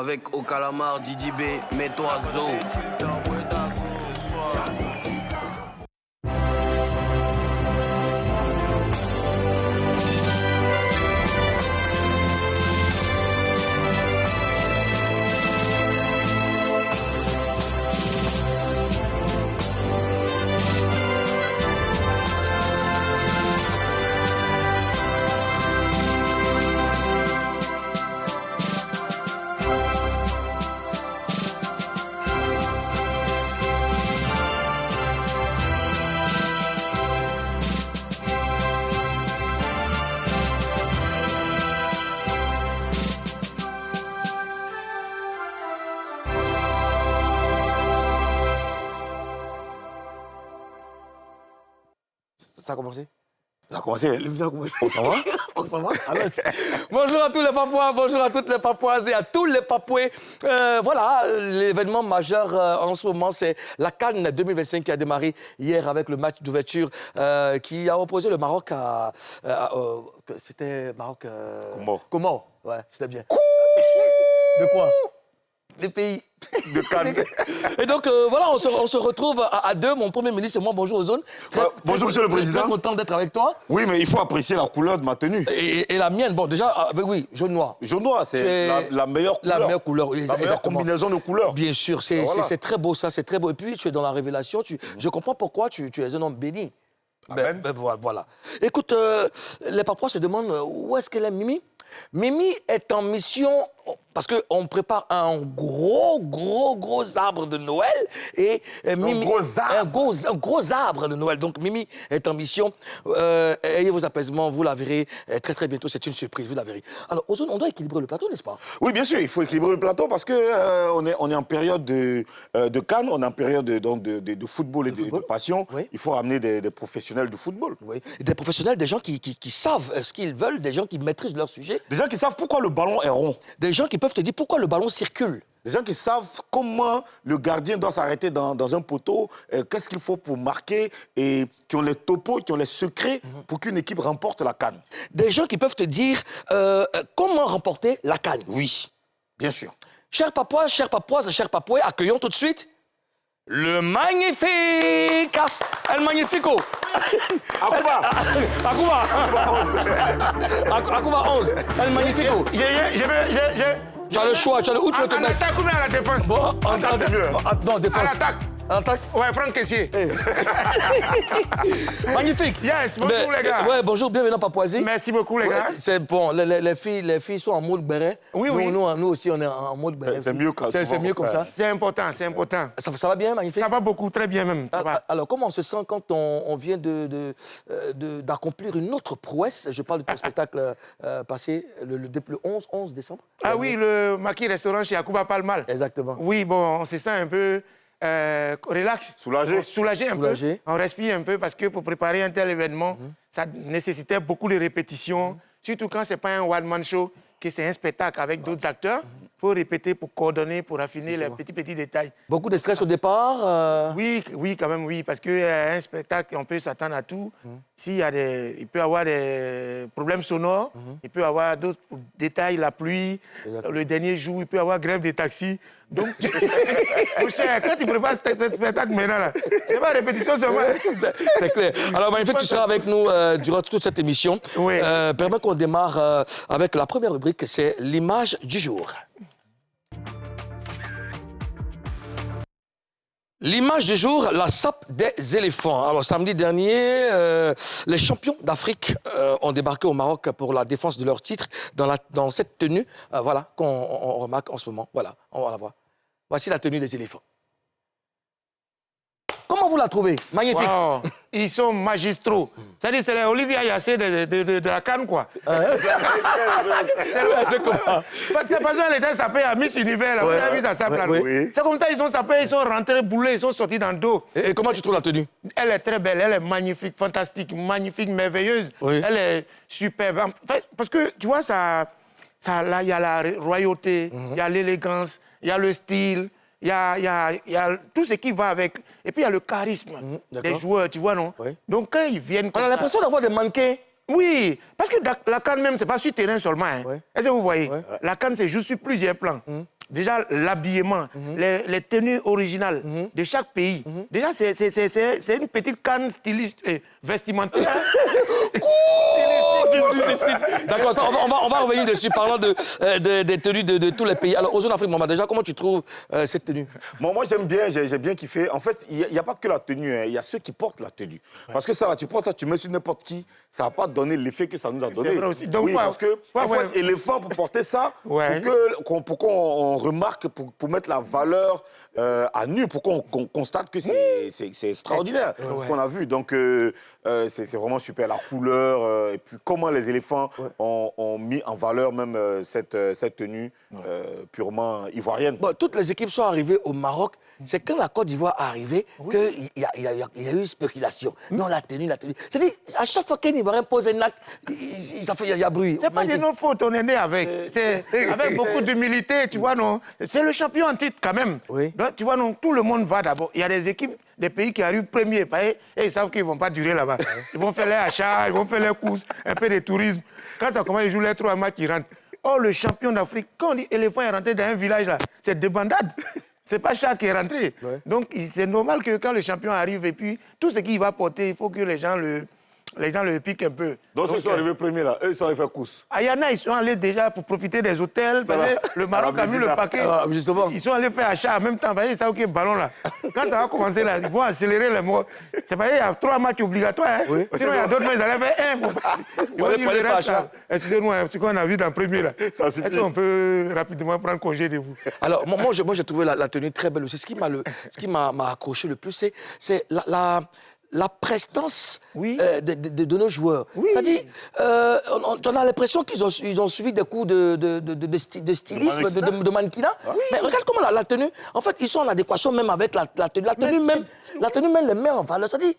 Avec au calamar, Didi B, mets-toi zo. Ça a commencé? Ça a commencé. L'émission a commencé. On s'en va? On s'en va? Alors, bonjour à tous les Papouas, bonjour à toutes les Papouaises et à tous les Papouais. Voilà, l'événement majeur en ce moment, c'est la CAN 2025 qui a démarré hier avec le match d'ouverture qui a opposé le Maroc à c'était Maroc... Comores. Comores, ouais, c'était bien. De quoi? Les pays. De Cannes. Et donc, voilà, on se retrouve à deux. Mon Premier ministre et moi, bonjour aux zones. Bonjour, Monsieur le Président. Très content d'être avec toi. Oui, mais il faut apprécier la couleur de ma tenue. Et la mienne, bon, déjà, oui, jaune-noir. Jaune-noir, c'est la meilleure couleur. La meilleure couleur, la meilleure combinaison de couleurs. Bien sûr, c'est voilà. très beau, ça, c'est très beau. Et puis, tu es dans la révélation. Je comprends pourquoi tu es un homme béni. Amen. Voilà. Écoute, les Papouas se demandent où est-ce qu'elle est, Mimi? Mimi est en mission parce qu'on prépare un gros arbre de Noël. Et Mimi, un gros arbre de Noël. Donc Mimi est en mission. Ayez vos apaisements, vous la verrez très bientôt. C'est une surprise, vous la verrez. Alors, Ozone, on doit équilibrer le plateau, n'est-ce pas? Oui, bien sûr, il faut équilibrer le plateau parce que on est en période de Cannes, on est en période de football et de passion. Oui. Il faut ramener des professionnels du football. Oui. Des professionnels, des gens qui savent ce qu'ils veulent, des gens qui maîtrisent leur sujet. Des gens qui savent pourquoi le ballon est rond. Des gens qui peuvent te dire pourquoi le ballon circule. Des gens qui savent comment le gardien doit s'arrêter dans un poteau, qu'est-ce qu'il faut pour marquer, et qui ont les topos, qui ont les secrets pour qu'une équipe remporte la CAN. Des gens qui peuvent te dire comment remporter la CAN. Oui, bien sûr. Chers Papouas, chères Papouaises, chers Papouais, accueillons tout de suite le magnifique El Magnifico. Akuba. Akuba 11. El Magnifico. Tu as le choix, où tu veux te mettre? En attaque ou bien à la défense? Bon, en attaque, c'est mieux. Non, défense. À l'attaque. À l'attaque? Ouais, Franck Kessier. Magnifique. Yes, bonjour les gars. Ouais, bonjour, bienvenue à Papouasie. Merci beaucoup les gars. C'est bon, les filles sont en mode béret. Oui. Nous aussi, on est en mode béret. C'est mieux comme ça. C'est mieux comme ça. C'est important, c'est important. Ça va bien, Magnifique? Ça va beaucoup, très bien même. Alors, comment on se sent quand on vient d'accomplir une autre prouesse? Je parle de ton spectacle passé le 11 décembre. Ah oui, le Maki Restaurant chez Akuba Palmal. Exactement. Oui, bon, on se sent un peu relax. Soulagé. Soulagé un peu. On respire un peu parce que pour préparer un tel événement, ça nécessitait beaucoup de répétitions. Surtout quand ce n'est pas un one-man show, que c'est un spectacle avec d'autres acteurs. Il faut répéter pour coordonner, pour affiner les petits détails. Beaucoup de stress au départ? Oui, quand même, oui. Parce qu'un spectacle, on peut s'attendre à tout. Il peut y avoir des problèmes sonores, il peut y avoir d'autres détails, la pluie, le dernier jour, il peut y avoir grève des taxis. Donc, mon cher, quand tu prépares ce spectacle maintenant, là, c'est pas répétition seulement. C'est clair. Alors, Magnifique, tu seras avec nous durant toute cette émission. Oui. Permets qu'on démarre avec la première rubrique, c'est l'image du jour. L'image du jour, la sape des éléphants. Alors, samedi dernier, les champions d'Afrique ont débarqué au Maroc pour la défense de leur titre dans cette tenue, voilà, qu'on remarque en ce moment. Voilà, on va la voir. Voici la tenue des éléphants. Comment vous la trouvez? Magnifique. Wow. Ils sont magistraux. C'est-à-dire, c'est les Olivia Yassé de la CAN, quoi. C'est comment? De toute façon, elle était sapée à Miss Univers. Là. Vous avez vu sa sape là? Oui. C'est comme ça, ils sont sapés, ils sont rentrés boulés, ils sont sortis dans le dos. Et comment tu trouves la tenue? Elle est très belle, elle est magnifique, fantastique, magnifique, merveilleuse. Oui. Elle est superbe. En fait, parce que, tu vois, là, il y a la royauté, il y a l'élégance, il y a le style. Il y a tout ce qui va avec. Et puis, il y a le charisme des joueurs, tu vois, non? Oui. Donc, quand ils viennent... On a l'impression d'avoir des mannequins. Oui, parce que la CAN même, c'est pas sur terrain seulement. Hein. Ouais. Est-ce que vous voyez? Ouais. La CAN, c'est juste sur plusieurs plans. déjà l'habillement, les tenues originales de chaque pays. Déjà, c'est une petite canne styliste vestimentaire. D'accord, on va revenir dessus, parlant des tenues de tous les pays. Alors, aux Jeux d'Afrique, Maman, déjà, comment tu trouves cette tenue? Moi j'aime bien, j'ai bien kiffé. En fait, il n'y a pas que la tenue, hein. Il y a ceux qui portent la tenue. Parce que ça, là, tu prends ça, tu mets sur n'importe qui, ça ne va pas donner l'effet que ça nous a donné. Vrai aussi. Donc, oui, parce que, en fait, éléphant, pour porter ça, pour qu'on remarque, pour mettre la valeur à nu, pour qu'on constate que c'est extraordinaire, ce qu'on a vu. Donc, c'est vraiment super, la couleur, et puis comment les éléphants ont mis en valeur même cette tenue purement ivoirienne. Bon, toutes les équipes sont arrivées au Maroc. C'est quand la Côte d'Ivoire est arrivée qu'il y a eu spéculation. Non, la tenue. C'est-à-dire, à chaque fois qu'un Ivoirien pose un acte, il y a bruit. C'est pas de nos fautes, on est né avec. C'est avec beaucoup d'humilité, tu vois, non. C'est le champion en titre, quand même. Oui. Donc, tu vois, non, tout le monde va d'abord. Il y a des équipes, des pays qui arrivent premiers, et ils savent qu'ils ne vont pas durer là-bas. Ils vont faire les achats, ils vont faire les courses, un peu de tourisme. Quand ça commence, ils jouent les 3 matchs, ils rentrent. Oh, le champion d'Afrique, quand on dit éléphant est rentré dans un village, là, c'est débandade. C'est pas Chak qui est rentré. Donc, c'est normal que quand le champion arrive, et puis, tout ce qu'il va porter, il faut que les gens le piquent un peu. Donc, ceux qui sont arrivés premiers, là, eux, ils sont allés faire course. Il y en a, ils sont allés déjà pour profiter des hôtels. Le Maroc a mis le paquet. Justement. Ils sont allés faire achat en même temps. Ils savent que ballon là. Quand ça va commencer là, ils vont accélérer les mots. C'est pas, il y a 3 matchs obligatoires. Hein. Oui. Sinon, il y a d'autres, mais ils allaient faire 1. Ils vont dire le reste, là. Excusez-moi, ce qu'on a vu dans le premier là. Est-ce qu'on peut rapidement prendre congé de vous? Alors, moi j'ai trouvé la tenue très belle aussi. Ce qui m'a accroché le plus, c'est la prestance de nos joueurs. C'est-à-dire, on a l'impression qu'ils ont suivi des cours de stylisme, de mannequinat. Mais regarde comment la tenue, en fait, ils sont en adéquation même avec la tenue. La tenue même les met en valeur. C'est-à-dire,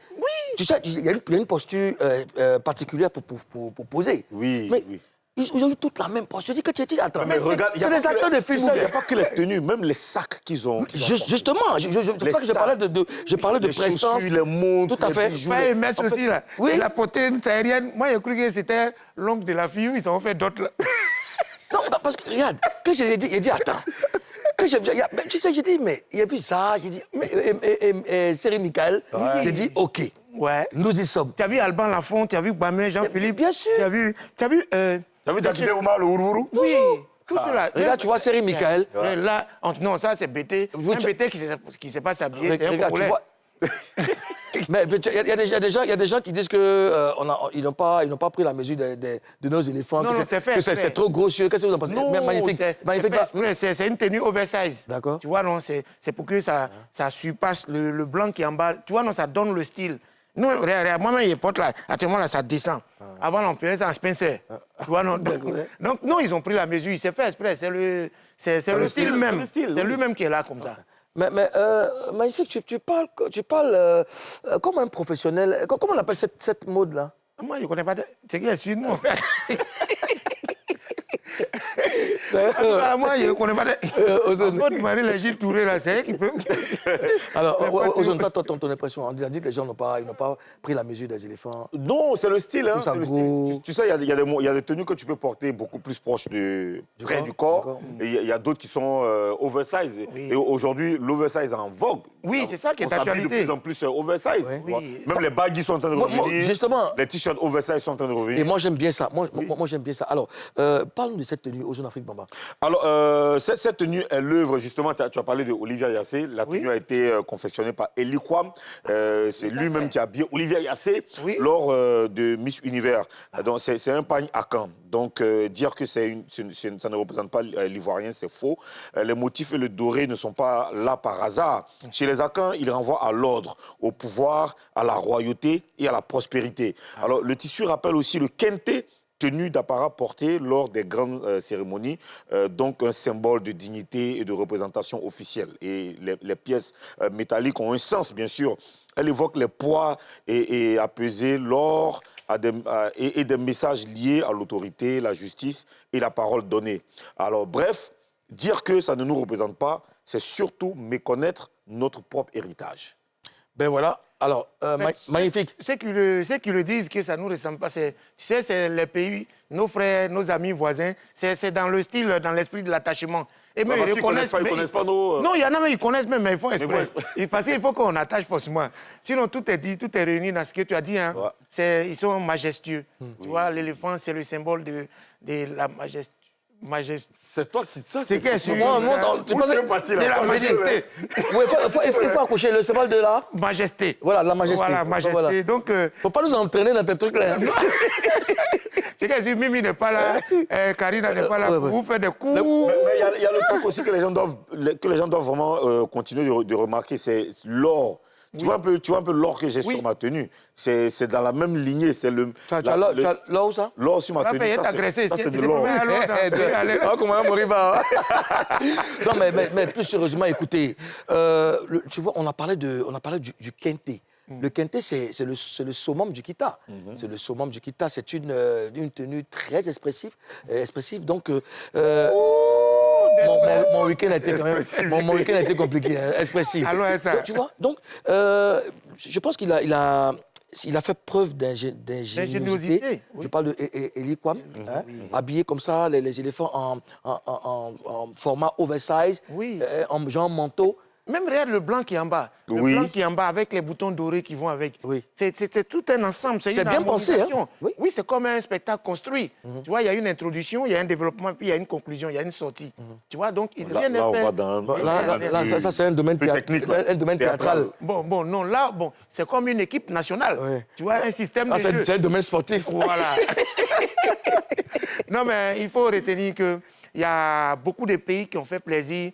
tu sais, il y a une posture particulière pour poser. Oui, mais, oui. Ils ont eu toute la même posture. Je dis que tu es attends, mais regarde, c'est des acteurs de film. Il n'y a pas que les tenues, même les sacs qu'ils ont. Justement, c'est pour ça que je parlais de prestance. Les chaussures, les montres, tout à fait. Les messes aussi, là. Oui. La potée aérienne. Moi, j'ai cru que c'était l'oncle de la fille. Ils ont fait d'autres, là. Non, parce que, regarde, quand j'ai dit, attends. Tu sais, j'ai dit, mais il a vu ça. J'ai dit, mais Série Michael, j'ai dit, OK. Ouais. Nous y sommes. Tu as vu Alban Lafont, tu as vu Bamé, Jean-Philippe. Bien sûr. Tu as vu Jacques Oumar, le Ourourou? Oui. Tout cela. Regarde, tu vois, Série Michael. Là, non, ça, c'est BT. Un BT qui ne sait pas s'habiller, c'est un Regarde, tu Congolais. vois. Mais il y a des gens qui disent qu'ils n'ont pas pris la mesure de nos éléphants. Non, c'est fait. C'est trop grossieux. Qu'est-ce que vous en pensez? Non, magnifique. C'est une tenue oversize. D'accord. Tu vois, non, c'est pour que ça surpasse le blanc qui est en bas. Tu vois, non, ça donne le style. Non, moi-même, il porte là. Actuellement, là, ça descend. Avant, on prenait ça en Spencer. Tu vois, non. Donc, non, ils ont pris la mesure. Il s'est fait exprès. C'est le style même. C'est lui-même qui est là comme ça. Mais magnifique, tu parles comme un professionnel. Comment on appelle cette mode-là? Moi, je ne connais pas. C'est qui est sûr, moi. Moi, je ne connais pas. Ozone. On peut demander les Gilles Touré, là, c'est qui peut. Alors, Ozone, toi, ton impression, on dit que les gens n'ont pas pris la mesure des éléphants. Non, c'est le style. Hein, c'est le style. Tu sais, il y a des tenues que tu peux porter beaucoup plus proches près du corps. Et il y a d'autres qui sont oversize. Oui. Et aujourd'hui, l'oversize est en vogue. Oui, c'est ça qui est d'actualité. On s'habille de plus en plus oversize. Oui. Même les baggies sont en train de revenir. Justement. Les t-shirts oversize sont en train de revenir. Et moi, j'aime bien ça. Moi, j'aime bien ça. Alors, parle-nous de cette tenue aux Jeux d'Afrique, Bamba. Alors, cette tenue est l'œuvre, justement, tu as parlé de Olivier Yassé. La tenue a été confectionnée par Eli Kwam. C'est lui-même qui a habillé Olivier Yassé lors de Miss Univers. Donc, c'est un pagne à Caen. Donc, dire que ça ne représente pas l'Ivoirien, c'est faux. Les motifs et le doré ne sont pas là par hasard. Chez les Akans, ils renvoient à l'ordre, au pouvoir, à la royauté et à la prospérité. Alors, le tissu rappelle aussi le kente, tenue d'apparat portée lors des grandes cérémonies, donc un symbole de dignité et de représentation officielle. Et les pièces métalliques ont un sens, bien sûr. Elles évoquent les poids et à peser, l'or et des messages liés à l'autorité, la justice et la parole donnée. Alors bref, dire que ça ne nous représente pas, c'est surtout méconnaître notre propre héritage. Ben voilà. Alors, magnifique. Ceux qui le disent que ça ne nous ressemble pas, tu sais, c'est les pays, nos frères, nos amis voisins, c'est dans le style, dans l'esprit de l'attachement. Et même, parce qu'ils connaissent pas, nos... Non, il y en a, mais ils connaissent même, mais ils font ils font exprès. Parce qu'il faut qu'on attache forcément. Sinon, tout est dit, tout est réuni dans ce que tu as dit. Hein. Ouais. Ils sont majestueux. Tu vois, l'éléphant, c'est le symbole de la majesté. C'est toi qui dis ça. C'est qu'est-ce que tu penses de la majesté. Oui, il faut accoucher le symbole de la majesté. Voilà, la majesté. Voilà, majesté. Voilà. Donc, faut pas nous entraîner dans tes trucs là. C'est que si Mimi n'est pas là, Karina n'est pas là, pour vous faire des coups. Mais il y a le truc aussi que les gens doivent vraiment continuer de remarquer, c'est l'or. Tu vois un peu l'or que j'ai sur ma tenue. C'est dans la même lignée. C'est le. Tu as l'or où ça? L'or sur ma tenue. Ça, c'est de l'or. Comment Moriba? Non, mais plus sérieusement, écoutez, tu vois, on a parlé du kente. Le kente, c'est le summum du kita. C'est le summum du kita. C'est une tenue très expressive. Donc, mon week-end a été quand même, mon week-end a été compliqué, expressif. Alors, ça. Donc, tu vois, donc, je pense qu'il a fait preuve d'ingéniosité. Oui. Je parle de Eli Kwam, habillé comme ça, les éléphants en format oversize, en genre manteau. Même regarde le blanc qui est en bas. Le blanc qui est en bas avec les boutons dorés qui vont avec. Oui. C'est tout un ensemble. C'est bien pensé. Hein? Oui, c'est comme un spectacle construit. Tu vois, il y a une introduction, il y a un développement, puis il y a une conclusion, il y a une sortie. Tu vois, donc rien n'est fait. Ça, c'est un domaine technique, un domaine théâtral. Bon, non, là, c'est comme une équipe nationale. Tu vois, un système de jeu. C'est un domaine sportif. Voilà. Non, mais il faut retenir que il y a beaucoup de pays qui ont fait plaisir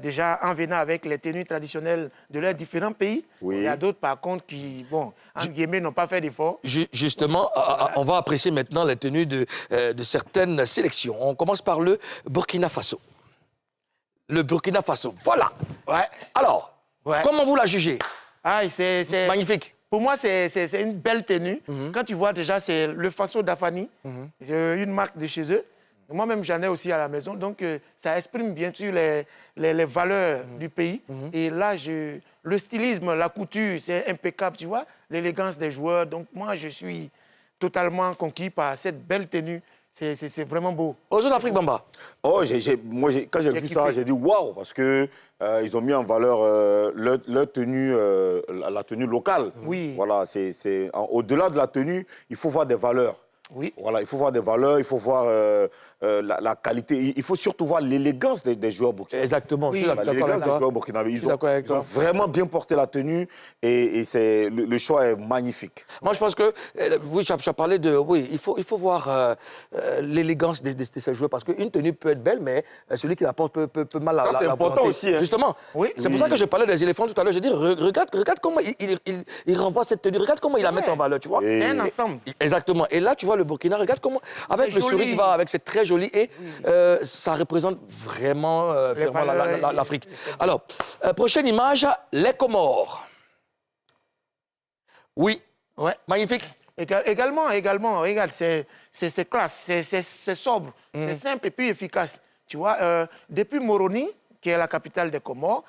déjà en venant avec les tenues traditionnelles de leurs différents pays. Il y a d'autres, par contre, qui, en guillemets, n'ont pas fait d'efforts. Justement, on va apprécier maintenant les tenues de certaines sélections. On commence par le Burkina Faso. Le Burkina Faso, voilà. Ouais. Alors, comment vous la jugez? C'est magnifique. Pour moi, c'est une belle tenue. Quand tu vois déjà, c'est le Faso d'Afani, une marque de chez eux. Moi-même, j'en ai aussi à la maison. Donc, ça exprime bien sûr les valeurs du pays. Et là, le stylisme, la couture, c'est impeccable, tu vois, l'élégance des joueurs. Donc, moi, je suis totalement conquis par cette belle tenue. C'est vraiment beau. Aux Jeux d'Afrique, Bamba. Quand j'ai vu ça, j'ai dit waouh, parce que ils ont mis en valeur leur tenue, la tenue locale. Oui. Voilà, au-delà de la tenue, il faut voir des valeurs. Oui. Voilà, il faut voir des valeurs, il faut voir la qualité, il faut surtout voir l'élégance des joueurs burkinabés. Exactement, je suis d'accord avec l'élégance des joueurs burkinabés. Ils ont vraiment bien porté la tenue et le choix est magnifique. Moi, je pense que, oui, tu as parlé de... Oui, il faut voir l'élégance de ces joueurs parce qu'une tenue peut être belle, mais celui qui la porte peut mal la Ça, c'est important aussi. Hein. Justement. Oui. C'est pour ça que je parlais des éléphants tout à l'heure. Je dis, regarde comment il renvoie cette tenue, regarde comment il la met en valeur, tu vois. C'est un ensemble. Exactement. Et là, tu vois, le Burkina, regarde comment, avec le sourire qui va avec, c'est très joli et ça représente vraiment l'Afrique. Alors, prochaine image, les Comores. Oui, magnifique. Également, regarde, c'est classe, c'est sobre, c'est simple et puis efficace. Tu vois, depuis Moroni, qui est la capitale des Comores,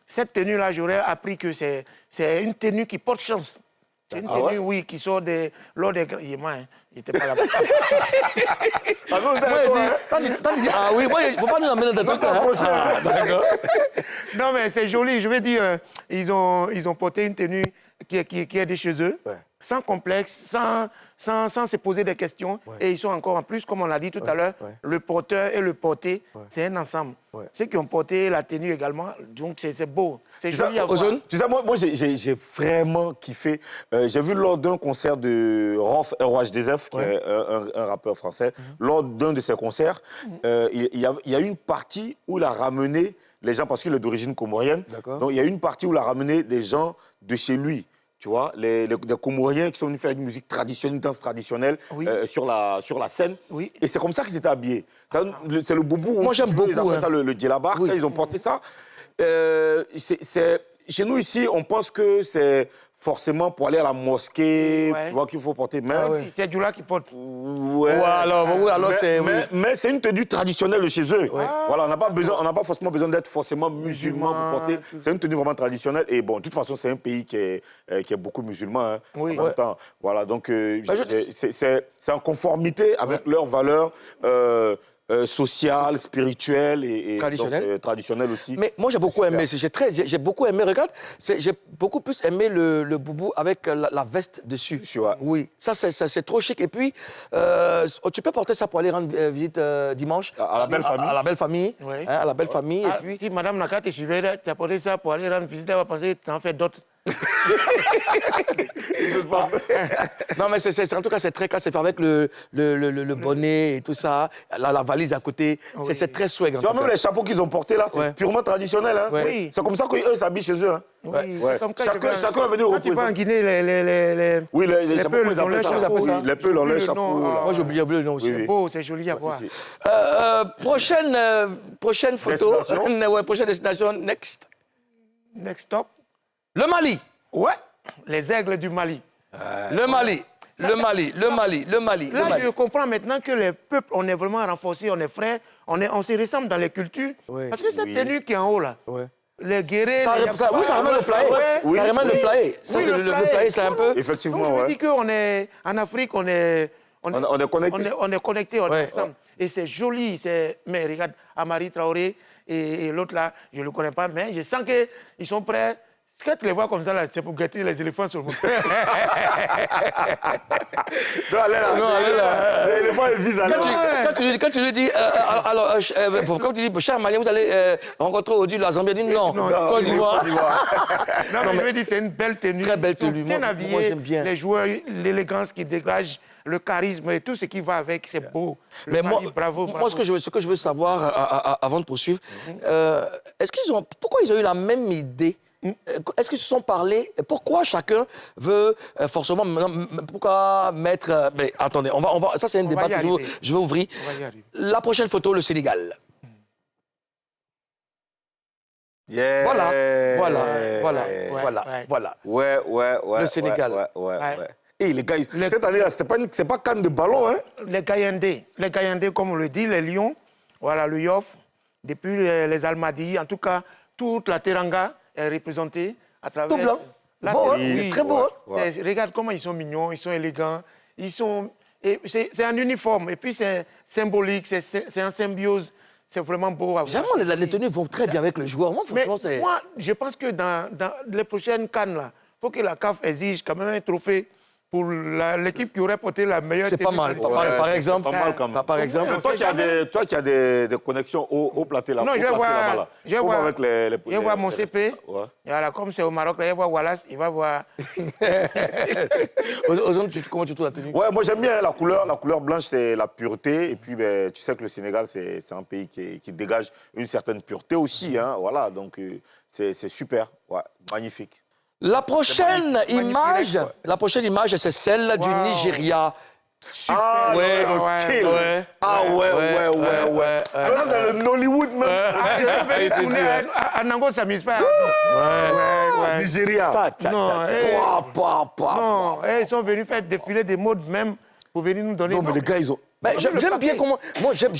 cette tenue-là, j'aurais appris que c'est une tenue qui porte chance. C'est une tenue, qui sort lors des... Moi, il n'était pas là. Oui, il ne faut pas nous emmener dans ton d'accord. Non, mais c'est joli. Je veux dire, ils ont porté une tenue qui est de chez eux, sans complexe, sans se poser des questions. Et ils sont encore, en plus, comme on l'a dit tout à l'heure, le porteur et le porté, c'est un ensemble. Ceux qui ont porté la tenue également, donc c'est beau. C'est joli à voir. Tu sais, moi j'ai vraiment kiffé. J'ai vu lors d'un concert de Rof ROHDF, qui est un rappeur français, lors d'un de ses concerts, il y a une partie où il a ramené les gens, parce qu'il est d'origine comorienne, donc il y a une partie où il a ramené des gens de chez lui. Tu vois, les Comoriens qui sont venus faire une musique traditionnelle, une danse traditionnelle sur la scène. Oui. Et c'est comme ça qu'ils étaient habillés. C'est le boubou. Moi, j'aime beaucoup. Ils appellent ça le djellaba. Quand ils ont porté ça, chez nous, ici, on pense que c'est forcément pour aller à la mosquée, tu vois qu'il faut porter. Mais c'est du là qui porte. Mais c'est une tenue traditionnelle de chez eux. Voilà, on n'a pas forcément besoin d'être forcément musulman pour porter. C'est une tenue vraiment traditionnelle. Et bon, de toute façon, c'est un pays qui est beaucoup musulman. Hein, en même temps. Voilà, donc c'est en conformité avec leurs valeurs. social, spirituel et traditionnel. donc, traditionnel aussi. Mais moi, j'ai beaucoup aimé. J'ai beaucoup aimé. Regarde, j'ai beaucoup plus aimé le boubou avec la veste dessus. Ouais. Oui, ça, c'est trop chic. Et puis, tu peux porter ça pour aller rendre visite dimanche. À la belle famille. À la belle famille. Oui. Hein, à la belle famille. Ah, Et puis... Si Madame Naka te suivait, tu as porté ça pour aller rendre visite, elle va penser que tu en fais d'autres. Non, mais en tout cas, c'est très classe. C'est fait avec le bonnet et tout ça, la valise à côté. Oui. C'est très swag. Tu vois, même les chapeaux qu'ils ont portés là, c'est Ouais. purement traditionnel. Hein. Ouais. C'est comme ça qu'eux s'habillent chez eux. Hein. Oui, Ouais. c'est comme quand Chacun va venir quand tu vas en représenter. Guinée, Oui, les chapeaux, peuls ils ont leur appellent ça. chapeau. Les peuls ont leur Le chapeau. nom, là. Moi, j'ai oublié le nom aussi. Oui, oui. beau, c'est joli à voir. Si, si. Prochaine photo. Destination. Ouais, prochaine destination. Next. Next stop. Le Mali. Ouais, les aigles du Mali. Le Mali. Le Mali. Là, je comprends maintenant que les peuples, on est vraiment renforcés, on est frères, on se ressemble dans les cultures. Oui. Parce que cette Oui. tenue qui est en haut, là, Ouais. les guerriers... Oui, ça ramène le flyer. Oui. Ça ramène le flyer. Ça, Oui, c'est le flyer, c'est un peu... Effectivement, Donc, je me ouais. dis qu'en en Afrique, on est connecté. on est connectés, on Ouais. est ensemble. Et c'est joli. Mais regarde, Amari Traoré et l'autre là, je ne le connais pas, mais je sens qu'ils sont prêts. Quand tu les vois comme ça, là, c'est pour guetter les éléphants sur le monde. Non, allez là. L'éléphant, il vise à Quand tu lui dis, comme tu dis, cher Malien, vous allez rencontrer aujourd'hui la Zambie, il dit non, Côte d'Ivoire. Non, mais je veux dire, c'est une belle tenue. Très belle Ils sont tenue. bien Moi, habillés. j'aime bien. Les joueurs, l'élégance qui dégage, le charisme et tout ce qui va avec, c'est beau. Le Mais Mali, bravo. moi ce que je veux savoir avant de poursuivre, pourquoi ils ont eu la même idée? Est-ce qu'ils se sont parlé? Pourquoi chacun veut forcément... Pourquoi mettre... Mais attendez, ça c'est un débat que je vais ouvrir. On va y arriver. La prochaine photo, le Sénégal. Yeah. Voilà. Ouais. Le Sénégal. Ouais. Et les gars, cette année-là, c'est pas canne de ballon, hein? Les Kayandés, comme on le dit, les Lions, voilà, le Yoff, depuis les Almadies, en tout cas, toute la Teranga est représentée à travers... Tout blanc. La Beau, hein? Teranga. C'est très beau, hein? Regarde comment ils sont mignons, ils sont élégants, c'est un uniforme, et puis c'est symbolique, c'est en symbiose, c'est vraiment beau à voir. Généralement, les tenues vont très bien avec le joueur. Moi, Mais franchement, c'est... moi, je pense que dans les prochaines cannes, là, il faut que la CAF exige quand même un trophée pour l'équipe qui aurait porté la meilleure C'est pas mal. traditionnelle. Par exemple, pas mal quand même. Par exemple, Toi qui as des connexions au platé là, Non, je vais voir, je vais voir avec les je vais voir mon CP. Ouais. Et voilà, comme c'est au Maroc, là, il va voir Wallace, il va voir... comment tu trouves la tenue? Ouais, moi j'aime bien la couleur blanche, c'est la pureté. Et puis, ben, tu sais que le Sénégal, c'est un pays qui dégage une certaine pureté aussi. Hein, voilà, donc c'est super, ouais, magnifique. La prochaine magnifique, image, c'est celle du Wow. Nigeria. Ah, Ouais, non, ouais, kill. ouais. Ah ouais. ouais. Là, dans le Nollywood même. Ah, ils sont venus tourner à Nango, ça mise pas. Ouais. Nigeria. Non, Pa. ils sont venus faire défiler des modes même pour venir nous donner... Non, mais les gars, ils ont... Ben, j'aime bien comment... Moi, j'aime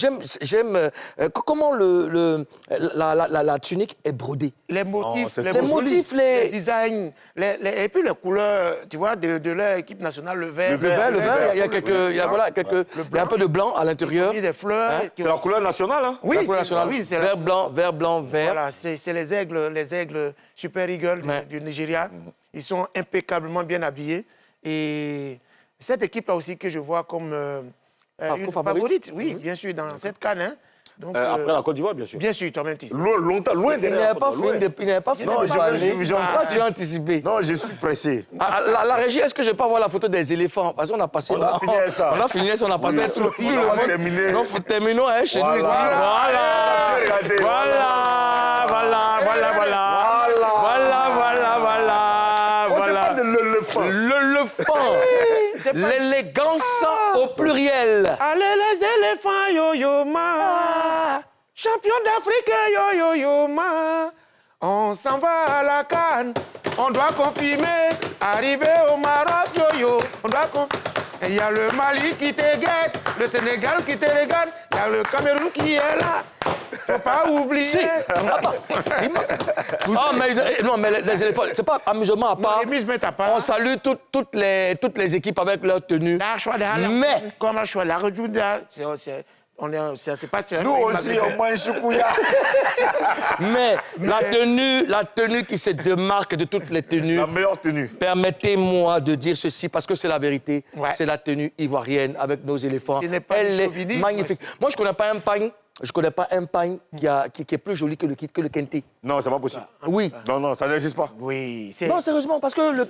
comment la tunique est brodée. Les motifs, c'est les trop motifs, les designs, et puis les couleurs, tu vois, de leur équipe nationale, le vert. Le vert, il y a un peu de blanc à l'intérieur. Il y a des fleurs. C'est la couleur nationale, hein? Oui, La couleur c'est nationale. oui, c'est Vert, blanc, vert. Voilà, c'est les aigles Super Eagles Ouais. du Nigeria. Ils sont impeccablement bien habillés. Et cette équipe-là aussi que je vois comme une favorite, oui, bien sûr, dans cette CAN. Hein. Donc, Après la Côte d'Ivoire, bien sûr. bien sûr, toi-même, tu sais. Loin Il derrière. n'avait pas fini Non, de parler. j'ai Pourquoi tu as anticipé? Non, je suis pressé. La régie, est-ce que je peux avoir la photo des éléphants? Parce qu'on a passé... On a fini avec ça. On a fini, on a passé Oui, tout on le va monde. terminer. Non, terminons hein, chez nous ici. Regardez. On te parle de l'éléphant. L'éléphant. L'élégance au pluriel. Allez les éléphants, yo ma. Champion d'Afrique, yo ma. On s'en va à la CAN. On doit confirmer. Arriver au Maroc, yo. On doit il y a le Mali qui te guette, le Sénégal qui te regarde, il y a le Cameroun qui est là. Faut pas oublier. Si. Attends. Non, mais les éléphants, c'est pas amusement à part. On salue toutes les équipes avec leur tenue. Mais comme la choix, la c'est pas sérieux. Nous aussi, on mange choukouya. Mais la tenue qui se démarque de toutes les tenues. La meilleure tenue. Permettez-moi de dire ceci parce que c'est la vérité. Ouais. C'est la tenue ivoirienne avec nos éléphants. Ce n'est pas Elle du est chauvinisme. magnifique. Moi, je connais pas un pagne. Je connais pas un pagne qui est plus joli que le kente. Non, c'est pas possible. Oui. Non, ça n'existe pas. Oui, c'est... Non, sérieusement, parce que le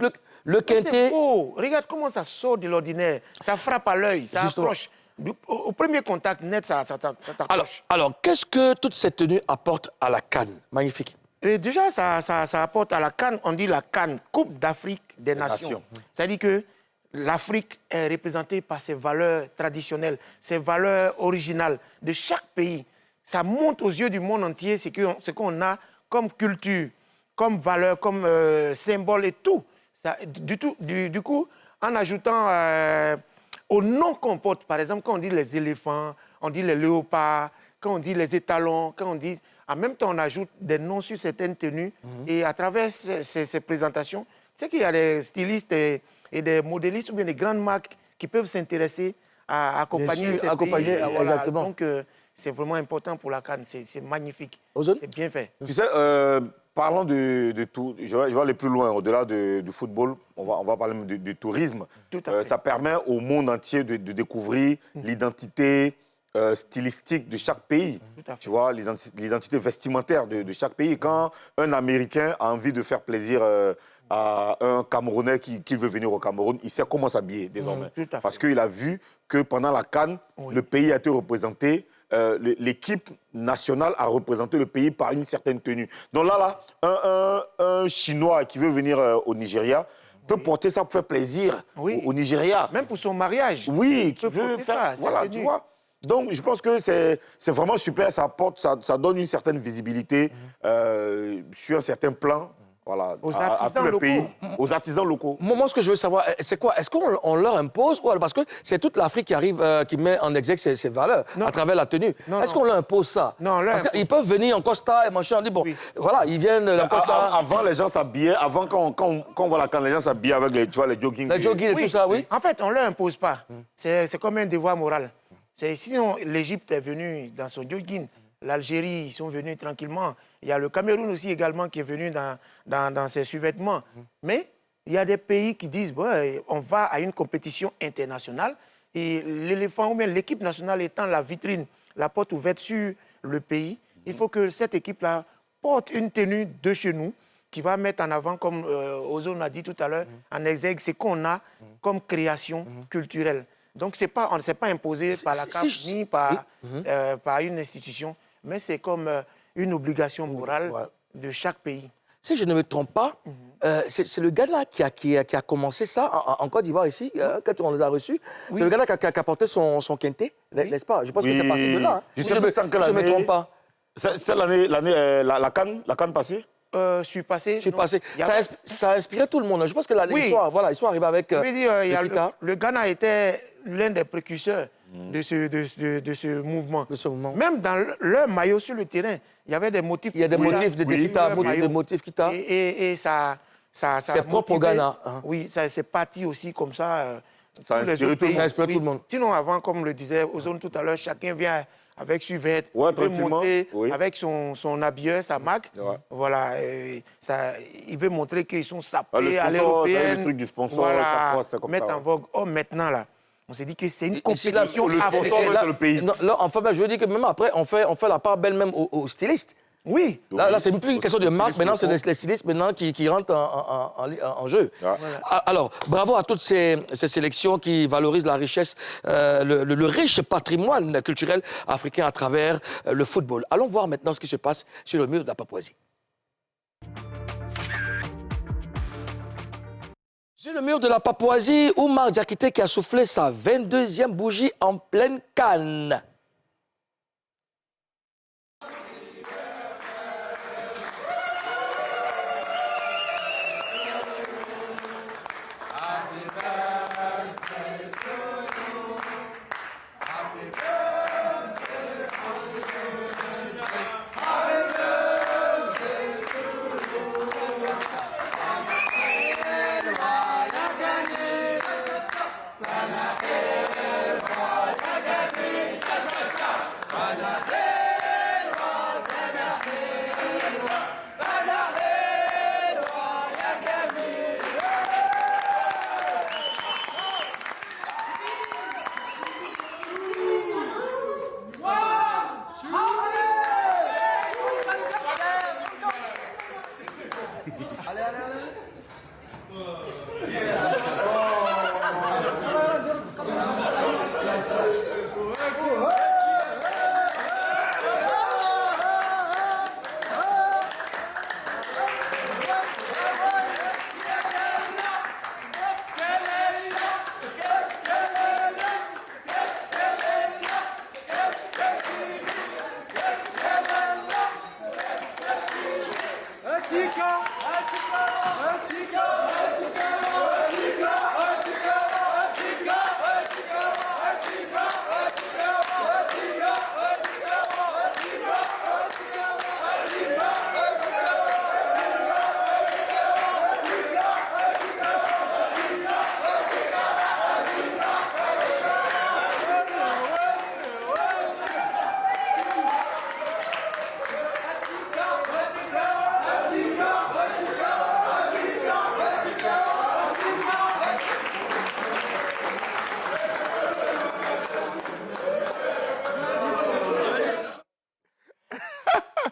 C'est kente. beau. Regarde comment ça sort de l'ordinaire. Ça frappe à l'œil, ça Justement. approche. Au premier contact net, ça t'approche. Alors, qu'est-ce que toute cette tenue apporte à la canne? Magnifique. Et déjà, ça apporte à la CAN, on dit la CAN, Coupe d'Afrique des Nations. C'est-à-dire que l'Afrique est représentée par ses valeurs traditionnelles, ses valeurs originales de chaque pays. Ça montre aux yeux du monde entier ce qu'on a comme culture, comme valeur, comme symbole et tout. Du coup, en ajoutant au nom qu'on porte, par exemple, quand on dit les éléphants, on dit les léopards, quand on dit les étalons, quand on dit... En même temps, on ajoute des noms sur certaines tenues. Et à travers ces présentations, tu sais qu'il y a des stylistes et des modélistes ou bien des grandes marques qui peuvent s'intéresser à accompagner ces accompagner, pays. exactement. Donc, c'est vraiment important pour la CAN. C'est magnifique. Ozone? C'est bien fait. Tu sais, parlant de tout, je vais aller plus loin, au-delà du football, on va parler du tourisme. Tout à fait. Ça permet au monde entier de découvrir l'identité stylistique de chaque pays. Tout à fait. Tu vois, l'identité vestimentaire de chaque pays. Quand un Américain a envie de faire plaisir à un Camerounais qui veut venir au Cameroun, il sait comment s'habiller désormais. Tout à fait. Parce qu'il a vu que pendant la CAN, le pays a été représenté. L'équipe nationale a représenté le pays par une certaine tenue. Donc là, un Chinois qui veut venir au Nigeria peut porter ça pour faire plaisir au Nigeria. Même pour son mariage. Oui, qui peut veut porter faire... ça, Voilà, cette tu tenue. vois. Donc, je pense que c'est vraiment super. Ça donne une certaine visibilité sur un certain plan. Voilà, Aux à artisans tout le locaux. pays, aux artisans locaux. Moi, ce que je veux savoir, c'est quoi? Est-ce qu'on leur impose? Parce que c'est toute l'Afrique qui arrive, qui met en exergue ses valeurs à travers la tenue. Est-ce qu'on leur impose ça? Non, on leur Parce impose qu'ils peuvent venir en Costa et machin. On dit, bon, voilà, ils viennent en Costa. Avant, les gens s'habillaient. Avant, quand on voit quand les gens s'habillaient avec les jogging. Les jogging et tout ça, oui. En fait, on ne leur impose pas. C'est comme un devoir moral. Sinon, l'Égypte est venue dans son jogging. L'Algérie, ils sont venus tranquillement. Il y a le Cameroun aussi également qui est venu dans ses sous-vêtements. Mais il y a des pays qui disent, bon, on va à une compétition internationale et l'éléphant ou bien l'équipe nationale étant la vitrine, la porte ouverte sur le pays, il faut que cette équipe-là porte une tenue de chez nous qui va mettre en avant, comme Ozone a dit tout à l'heure, en exergue ce qu'on a comme création culturelle. Donc, on ne s'est pas imposé par la CAF ni par une institution, mais c'est comme une obligation morale de chaque pays. Si je ne me trompe pas, c'est le Ghana qui a commencé ça en Côte d'Ivoire ici, quand on les a reçus. C'est le Ghana qui a porté son quintet, n'est-ce pas? Je pense que c'est parti de là. Hein. Je Si sais plus en quelle je ne me année. trompe pas. C'est la CAN passée. Je suis passé. Ça a inspiré tout le monde. Je pense que ils sont arrivés avec Je veux dire, Kita. le Ghana était l'un des précurseurs de ce mouvement. Même dans leur maillot sur le terrain, il y avait des motifs. Il y a des motifs de Kita, maillot. des motifs Kita. Et ça c'est propre au Ghana. Hein. Oui, c'est parti aussi comme ça. Ça a inspiré tout le monde. Sinon, avant, comme le disait Ozone tout à l'heure, chacun vient avec ses vêtements, il veut montrer avec son habilleur, sa marque. Voilà, il veut montrer qu'ils sont sapés à l'européenne. Le truc du sponsor, voilà, chaque fois, c'était comme mettre ça. en vogue. Oh, maintenant, là, on s'est dit que c'est une Ici, compétition le sponsor, africaine. c'est le pays. Non, là, enfin, je veux dire que même après, on fait la part belle même aux stylistes. Oui. Là, c'est plus une question de marque. Maintenant, c'est les stylistes maintenant qui rentrent en jeu. Voilà. Alors, bravo à toutes ces sélections qui valorisent la richesse, le riche patrimoine culturel africain à travers le football. Allons voir maintenant ce qui se passe sur le mur de la Papouasie. Sur le mur de la Papouasie, Oumar Diakité qui a soufflé sa 22e bougie en pleine canne.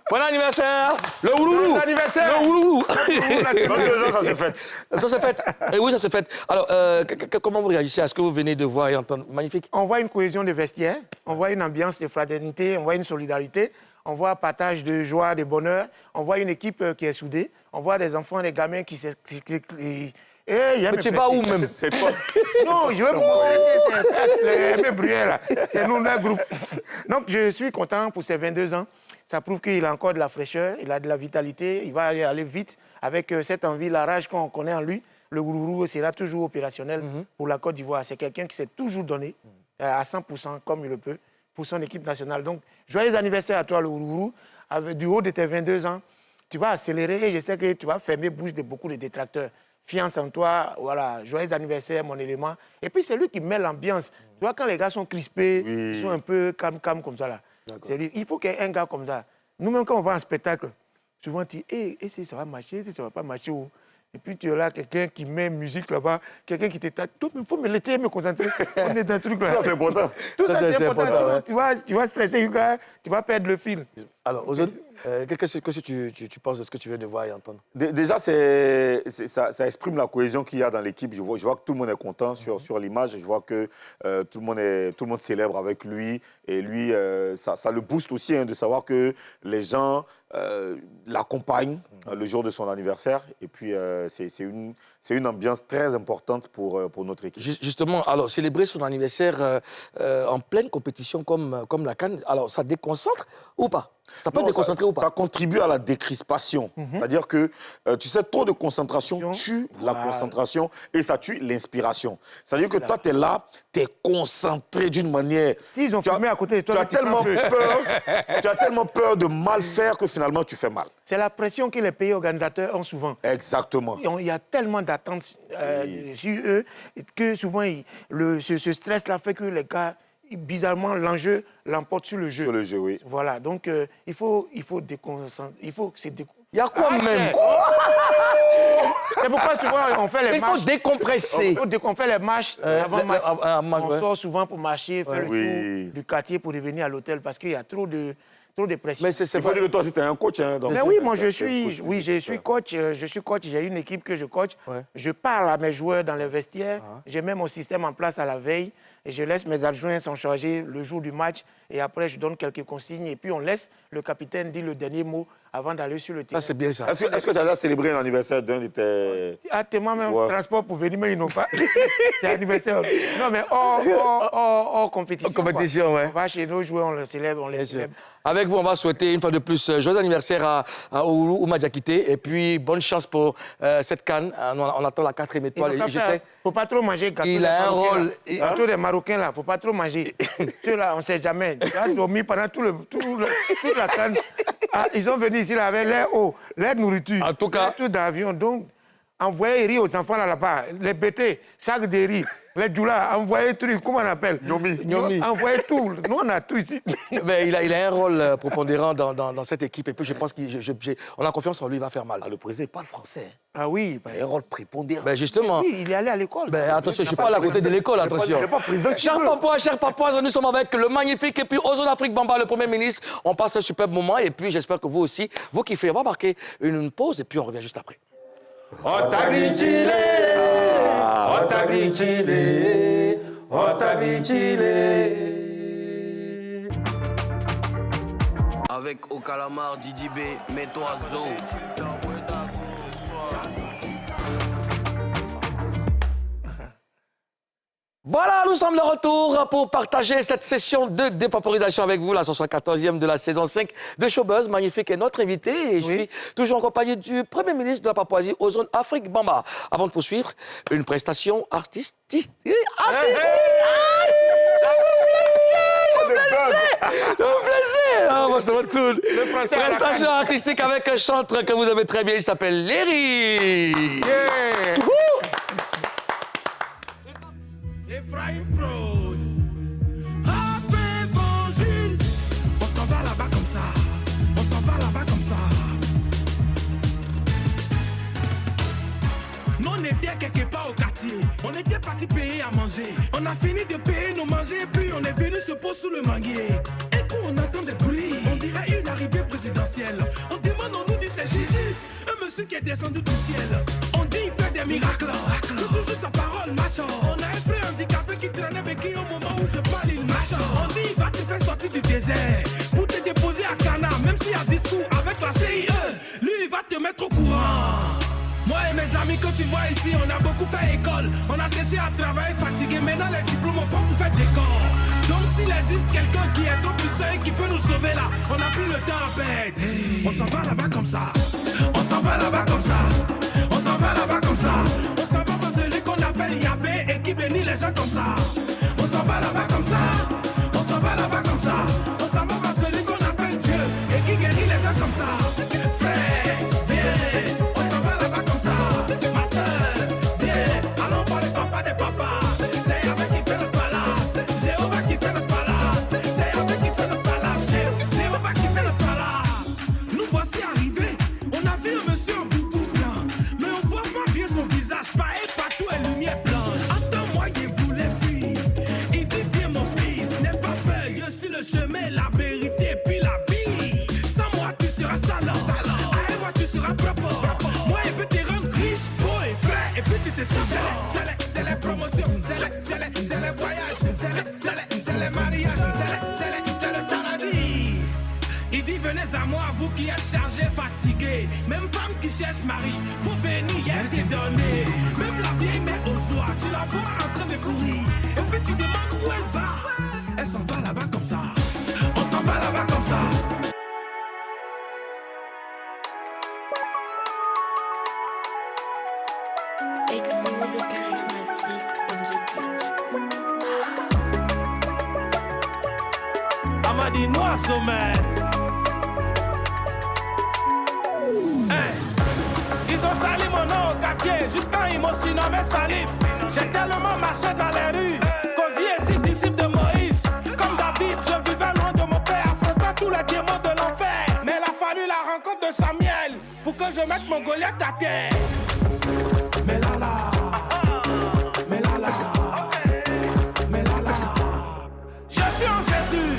Bon anniversaire, le Ouloulou. Bon anniversaire. Le Ouloulou. 22 ans, ça s'est fait. Ça s'est fait. Et oui, ça s'est fait. Alors, comment vous réagissez à ce que vous venez de voir et entendre? Magnifique. On voit une cohésion de vestiaire, on voit une ambiance de fraternité, on voit une solidarité, on voit un partage de joie, de bonheur, on voit une équipe qui est soudée, on voit des enfants, des gamins qui se... Mais tu vas où même? C'est quoi? Non, je veux vous c'est bruyère là. C'est nous, notre groupe. Donc, je suis content pour ses 22 ans. Ça prouve qu'il a encore de la fraîcheur, il a de la vitalité, il va aller vite avec cette envie, la rage qu'on connaît en lui. Le Ouloulou sera toujours opérationnel pour la Côte d'Ivoire. C'est quelqu'un qui s'est toujours donné à 100% comme il le peut pour son équipe nationale. Donc, joyeux anniversaire à toi, le Ouloulou. Du haut de tes 22 ans, tu vas accélérer et je sais que tu vas fermer bouche de beaucoup de détracteurs. Fiance en toi, voilà, joyeux anniversaire, mon élément. Et puis, c'est lui qui met l'ambiance. Tu vois, quand les gars sont crispés, ils sont un peu calmes comme ça, là. Il faut qu'il y ait un gars comme ça. Nous-mêmes, quand on va en spectacle, souvent, tu dis, et si ça va marcher, si ça ne va pas marcher, où? Et puis, tu es là, quelqu'un qui met musique là-bas, quelqu'un qui t'étate. Il faut me laisser me concentrer. On est dans un truc là. Ça, c'est important. Tout ça, c'est important. Ouais. Tu vas stresser, Yuka, tu vas perdre le fil. Alors, Ozone, qu'est-ce que tu penses de ce que tu viens de voir et entendre? Déjà, ça exprime la cohésion qu'il y a dans l'équipe. Je vois que tout le monde est content sur l'image. Je vois que tout le monde célèbre avec lui. Et lui, ça le booste aussi de savoir que les gens l'accompagnent le jour de son anniversaire. Et puis, c'est une ambiance très importante pour notre équipe. Justement, alors, célébrer son anniversaire en pleine compétition comme la CAN, alors, ça déconcentre ou pas? Ça peut déconcentrer ou pas? Ça contribue à la décrispation. C'est-à-dire que, tu sais, trop de concentration tue la concentration et ça tue l'inspiration. C'est-à-dire que toi, tu es là, tu es concentré d'une manière... S'ils ont filmé à côté de toi... Tu as tellement peur de mal faire que finalement, tu fais mal. C'est la pression que les pays organisateurs ont souvent. Exactement. Il y a tellement d'attentes sur eux que souvent, ce stress-là fait que les gars... Bizarrement, l'enjeu l'emporte sur le jeu. Sur le jeu, oui. Voilà, donc il faut déconcentrer. Il faut que c'est Il y a quoi même? C'est pourquoi souvent on fait les marches. Il faut décompresser. On fait les marches avant match. On sort souvent pour marcher, faire le tour du quartier pour revenir à l'hôtel parce qu'il y a trop de pression. Mais il faut dire que toi aussi, tu es un coach. Mais oui, moi je suis coach. Je suis coach, j'ai une équipe que je coach. Ouais. Je parle à mes joueurs dans les vestiaires. J'ai même mon système en place à la veille. Et je laisse mes adjoints s'en charger le jour du match. Et après, je donne quelques consignes. Et puis, on laisse le capitaine dire le dernier mot avant d'aller sur le terrain. Ça, c'est bien ça. Est-ce que tu as déjà célébré l'anniversaire d'un de tes... Ah, tellement même transport pour venir, mais ils n'ont pas. C'est anniversaire. Non, mais hors compétition. Compétition, ouais. On va chez nos joueurs, on les célèbre, on les célèbre. Avec vous, on va souhaiter une fois de plus joyeux anniversaire à Ouma Diakité. Et puis, bonne chance pour cette CAN. On attend la 4e étoile. Il ne faut pas trop manger. Il a un rôle. Gâteau des Marocains, là, il ne faut pas trop manger. Ceux-là, on ne sait jamais. Tu as dormi pendant toute la CAN. Ah, ils ont venu ici là, avec leur eau, leur nourriture. En tout cas. Tout d'avion. Donc, envoyez riz aux enfants là-bas. Les bêtés, sacs de riz. Les djoulas, envoyez trucs. Comment on appelle? Nyomi. Envoyez tout. Nous, on a tout ici. Mais il a un rôle prépondérant dans cette équipe. Et puis, je pense qu'on a confiance en lui, il va faire mal. Ah, le président, il parle français. Ah oui. Il a un rôle prépondérant. Ben justement. Oui, il est allé à l'école. Ben, attention, je ne suis pas à côté de l'école, attention. Il n'est pas président. Chers Papouas, nous sommes avec le magnifique et puis Ozone Afrique Bamba, le Premier ministre. On passe un superbe moment et puis j'espère que vous aussi, vous kiffez. On va marquer une pause et puis on revient juste après. Avec Okalamar, Didi B, mets-toi Zo. Voilà, nous sommes de retour pour partager cette session de dépaporisation avec vous, la 174e de la saison 5 de Showbuzz. Magnifique est notre invité et je suis toujours en compagnie du Premier ministre de la Papouasie, Ozone Afrique Bamba. Avant de poursuivre, une prestation artistique. Ça me tourne. Prestation artistique avec un chanteur que vous aimez très bien, il s'appelle Léry. Yeah. Ephraim Prod. Évangile. On s'en va là-bas comme ça. On s'en va là-bas comme ça. Nous on était quelque part au quartier. On était parti payer à manger. On a fini de payer nos manger. Puis on est venu se poser sous le manguier. Et coup, on entend des bruits. On dirait une arrivée présidentielle. On demande, on nous dit c'est Jésus, un monsieur qui est descendu du ciel. On dit il fait des miracles. Tout toujours sa parole, machin. On a un frère handicapé qui traînait avec qui au moment où je parle, il marche. On dit il va te faire sortir du désert pour te déposer à Cana. Même s'il y a discours avec la CIE, lui il va te mettre au courant. Moi et mes amis que tu vois ici, on a beaucoup fait école. On a cherché à travailler fatigué, maintenant les diplômes ont pas pour faire des corps. Donc s'il existe quelqu'un qui est trop puissant et qui peut nous sauver là, on n'a plus le temps à perdre. Hey. On s'en va là-bas comme ça. On s'en va là-bas comme ça. On s'en va là-bas comme ça. On s'en va pour celui qu'on appelle Yahvé et qui bénit les gens comme ça. On s'en va là-bas comme ça. On s'en va là-bas comme ça. On s'en va pour celui qu'on appelle Dieu et qui guérit les gens comme ça. Frère, viens. On s'en va là-bas comme ça. Ma soeur, viens. Allons voir les papas des papas. C'est Yahvé qui fait le palace. Jéhovah qui fait le palace. C'est Yahvé qui fait le palace. Jéhovah qui fait le palace. Nous voici arrivés. On a vu un monsieur en boubou blanc, mais on voit pas bien son visage. Pas et partout est lumière blanche. Attends-moi, vous les filles. Il dit viens mon fils, n'aie pas peur. Je suis le chemin, la vérité puis la vie. Sans moi tu seras salon. Avec moi tu seras propre. Moi il peut te rendre riche, beau et vrai. Et puis tu te sens. C'est les promotions, c'est les voyages, c'est les mariages, c'est le paradis. Il dit venez à moi, vous qui êtes chargés, fatigués. Même femme qui cherche mari, vous venez, elle t'est donnée. Même la vieille mère au soir, tu la vois en train de courir. Et puis tu demandes où elle va. Elle s'en va là-bas comme ça. On s'en va là-bas comme ça. Exo, le charismatique, on the beat. Amadi Noir sommet. Ils ont sali mon nom au quartier, jusqu'à ils m'ont surnommé Salif. J'ai tellement marché dans les rues qu'on dit ici disciple de Moïse. Comme David, je vivais loin de mon père, affrontant tous les démons de l'enfer. Mais il a fallu la rencontre de Samuel pour que je mette mon Goliath à terre. Mais là là, mais là là, mais là là, je suis en Jésus.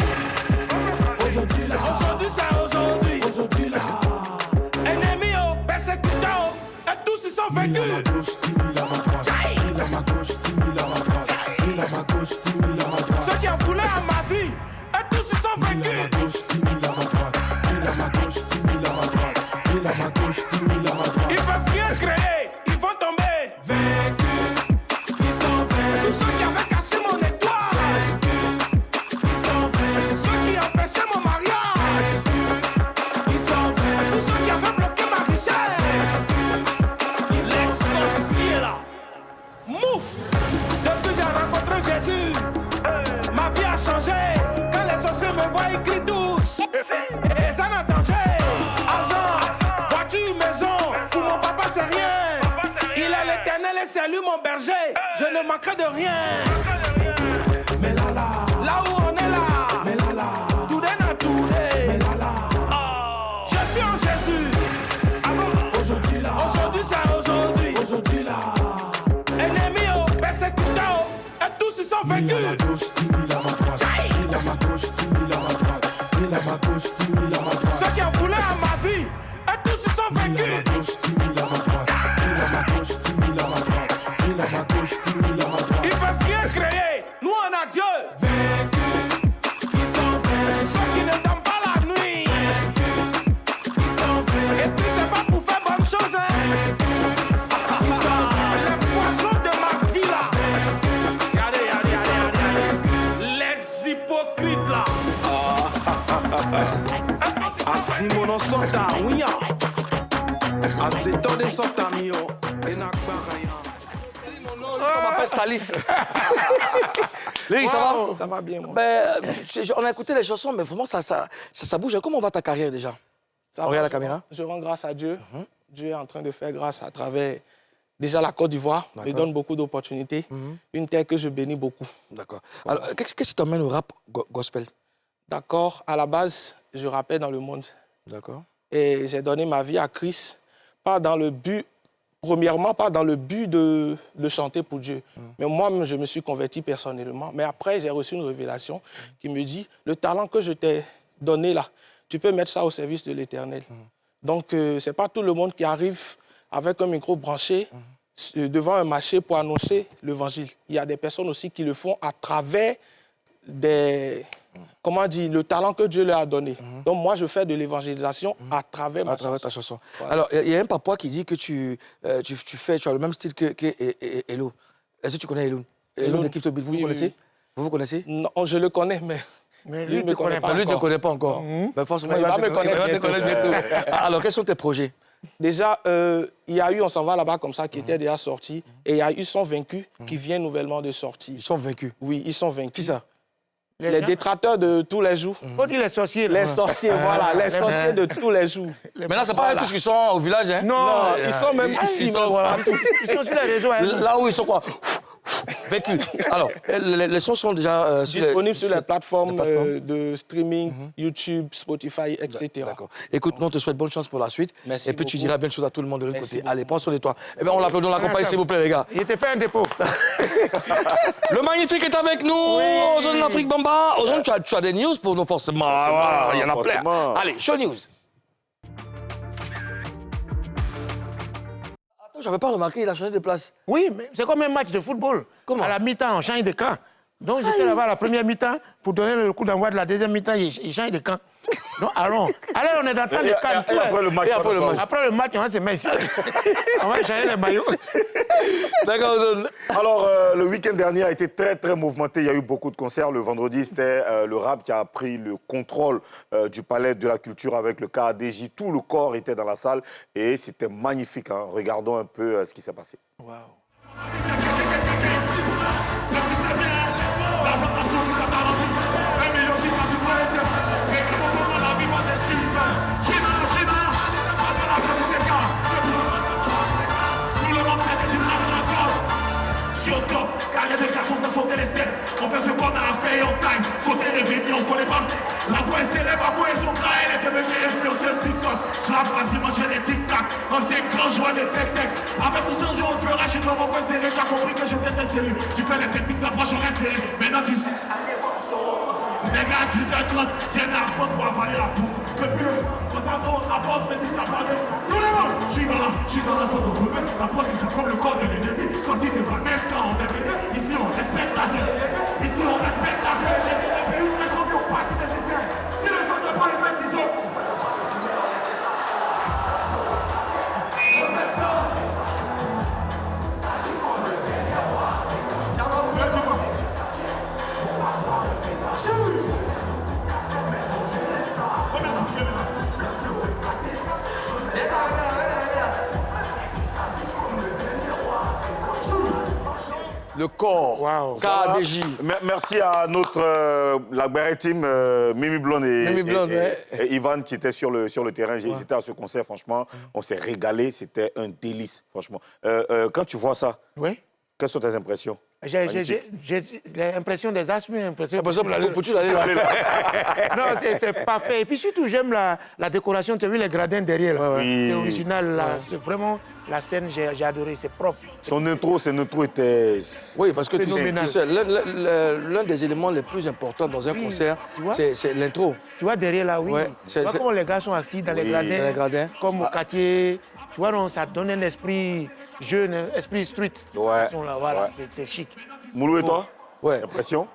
Aujourd'hui là, aujourd'hui c'est aujourd'hui. Aujourd'hui là, ennemis oh, persécutants oh, et tous ils sont vaincus. Il a ma gauche, il a ma droite. Il a ma gauche, il a ma droite. Il a ma gauche, il a ma droite. Ceux qui ont voulu à ma vie, et tous ils sont vaincus. Il a ma gauche, il a ma droite. Il a ma gauche, il a ma droite. Il a ma gauche, il a ma droite. Ils peuvent rien créer, ils vont tomber. Vaincus, ils sont vaincus. Tous ceux qui avaient caché mon étoile. Vaincus, ils sont vaincus. Ceux qui empêchaient mon mariage. Vaincus, ils sont vaincus. Tous ceux qui avaient bloqué ma richesse. Vaincus, ils sont sorciers là. Mouf! Depuis j'ai rencontré Jésus, ma vie a changé. Quand les sorciers me voient, ils crient tous. Et ça n'a danger. Argent, voiture, maison, pour mon papa c'est rien. Il est l'éternel et c'est lui mon berger. Je ne manquerai de rien. Mais là là, là où on est là. Mais là là, tout est dans tout est. Mais là là, je suis en Jésus. Aujourd'hui là, aujourd'hui c'est aujourd'hui. Aujourd'hui là, ennemis oh, persécutants oh, et tous ils sont vaincus. Il a ma gauche, il a ma droite. Il a ma gauche, il a ma droite. Il a ma gauche, il a ma droite. Ceux qui ont voulu à ma vie, et tous ils sont vaincus. Il a ma gauche, il a ma droite. Il a ma gauche, il a ma droite. Il a ma gauche, il a ma droite. Ils peuvent rien créer, nous on a Dieu. Vaincus, ils sont vaincus. Ceux qui ne dorment pas la nuit. Vaincus, ils sont vaincus. Et puis c'est pas pour faire bonne chose, hein. Vaincus, ils sont vaincus. Les poissons de ma vie là. Regardez, les hypocrites là. Asimono sota, oui. Asetode sota mio. On m'appelle Salif. Lily, ça va? Ça va bien, moi. Ben, on a écouté les chansons, mais vraiment, ça bouge. Comment va ta carrière déjà? Ça On va, regarde la caméra. Je rends grâce à Dieu. Dieu est en train de faire grâce à travers déjà la Côte d'Ivoire. Il donne beaucoup d'opportunités. Une terre que je bénis beaucoup. D'accord. Alors, qu'est-ce qui t'emmène au rap gospel? D'accord. À la base, je rappais dans le monde. D'accord. Et j'ai donné ma vie à Christ, pas dans le but premièrement, pas dans le but de chanter pour Dieu. Mais moi-même, je me suis converti personnellement. Mais après, j'ai reçu une révélation qui me dit, le talent que je t'ai donné là, tu peux mettre ça au service de l'Éternel. Donc, ce n'est pas tout le monde qui arrive avec un micro branché devant un marché pour annoncer l'évangile. Il y a des personnes aussi qui le font à travers le talent que Dieu leur a donné. Donc moi, je fais de l'évangélisation à travers ta chanson. Voilà. Alors, il y a un papa qui dit que tu as le même style que Hello. Est-ce que tu connais Hello? Hello de Kiff to Beat, vous connaissez? Vous connaissez? Non, je le connais, mais lui ne me connaît pas. Lui ne te connaît pas encore. Ben forcément, il va te connaître bientôt. Alors, quels sont tes projets? Déjà, il y a eu On s'en va là-bas comme ça, qui était déjà sorti. Et il y a eu Sont vaincus, qui vient nouvellement de sortir. Ils sont vaincus? Oui, ils sont vaincus. Qui ça? Les détracteurs de tous les jours. Faut dire les sorciers. Les sorciers, voilà, les sorciers de tous les jours. Maintenant, c'est pas tous qui sont au village, hein? Non, ils sont même ici. Ils sont, voilà. Ils sont sur les réseaux. Là où ils sont quoi? Vécus. Alors, les sons sont déjà disponibles sur les plateformes de streaming, YouTube, Spotify, etc. D'accord. Écoute, nous, on te souhaite bonne chance pour la suite. Merci et puis, tu beaucoup. diras bien de choses à tout le monde de l'autre côté. Allez, prends soin de toi. Eh bien, on l'applaudit, on l'accompagne, s'il vous plaît, les gars. Il était fait un dépôt. Le magnifique est avec nous. Ozone l'Afrique Bamba. Ozone, tu as des news pour nous, forcément. Voilà, il y en a plein. Allez, show news. Attends, j'avais pas remarqué, il a changé de place. Oui, mais c'est comme un match de football. Comment? À la mi-temps, on change de camp. Donc, j'étais là-bas à la première mi-temps pour donner le coup d'envoi de la deuxième mi-temps. Il change de camp. Donc, allons. Allez, on est dans le temps de camp. Et après le match, Après le match, on va se mettre ici. On va changer les maillots. D'accord, Ozone. Alors, le week-end dernier a été très, très mouvementé. Il y a eu beaucoup de concerts. Le vendredi, c'était le rap qui a pris le contrôle du palais de la culture avec le KADJ. Tout le corps était dans la salle et c'était magnifique. Hein. Regardons un peu ce qui s'est passé. Wow. On fait ce qu'on a fait en time. Sauter les bénis, on connaît pas. La voix est célèbre, à quoi ils sont là. Elle est devenue influenceuse TikTok. Je la passe manger des tic-tac. On s'est grand joie de tech-tech. Avec ou sans on le fera. Je suis dans mon coin serré. J'ai compris que je t'étais sérieux. Tu fais les techniques d'approche, on reste serré. Maintenant tu cherches à aller comme ça. Les gars, 18h30, j'ai la faute pour avaler la poutre. Depuis le on avance, mais si tu as pas de. Tout le monde, je suis dans la zone de rebelle. La porte, c'est comme le corps de l'ennemi. Sorti de pas même temps, on est venu. Ici, on respecte la jeune. Ici, on respecte la jeune. Les pays où les champions pas si nécessaire. Si le centre de pas les fesses, ils ont. Le corps. Wow. KADJ. Merci à notre la Barret Team, Mimi Blonde et Ivan qui étaient sur le terrain. J'étais à ce concert, franchement. On s'est régalé. C'était un délice, franchement. Quand tu vois ça, Oui. quelles sont tes impressions? J'ai l'impression des asthmes, l'impression Pour tu l'aller là. Non, c'est parfait. Et puis surtout, j'aime la décoration. Tu as vu les gradins derrière là. Oui. C'est original là. C'est vraiment la scène, j'ai adoré. C'est propre. Son intro était... Oui, parce que tu Phénoménal. sais l'un des éléments les plus importants dans un concert, tu vois. c'est l'intro. Tu vois derrière là, oui. Ouais, tu vois comment les gars sont assis dans les gradins. Dans les gradins. Comme au quartier. Tu vois, donc, ça donne un esprit jeune, un esprit street. Ouais. Ils sont là, voilà, Ouais. c'est chic. Moulou et toi? Ouais. Impression?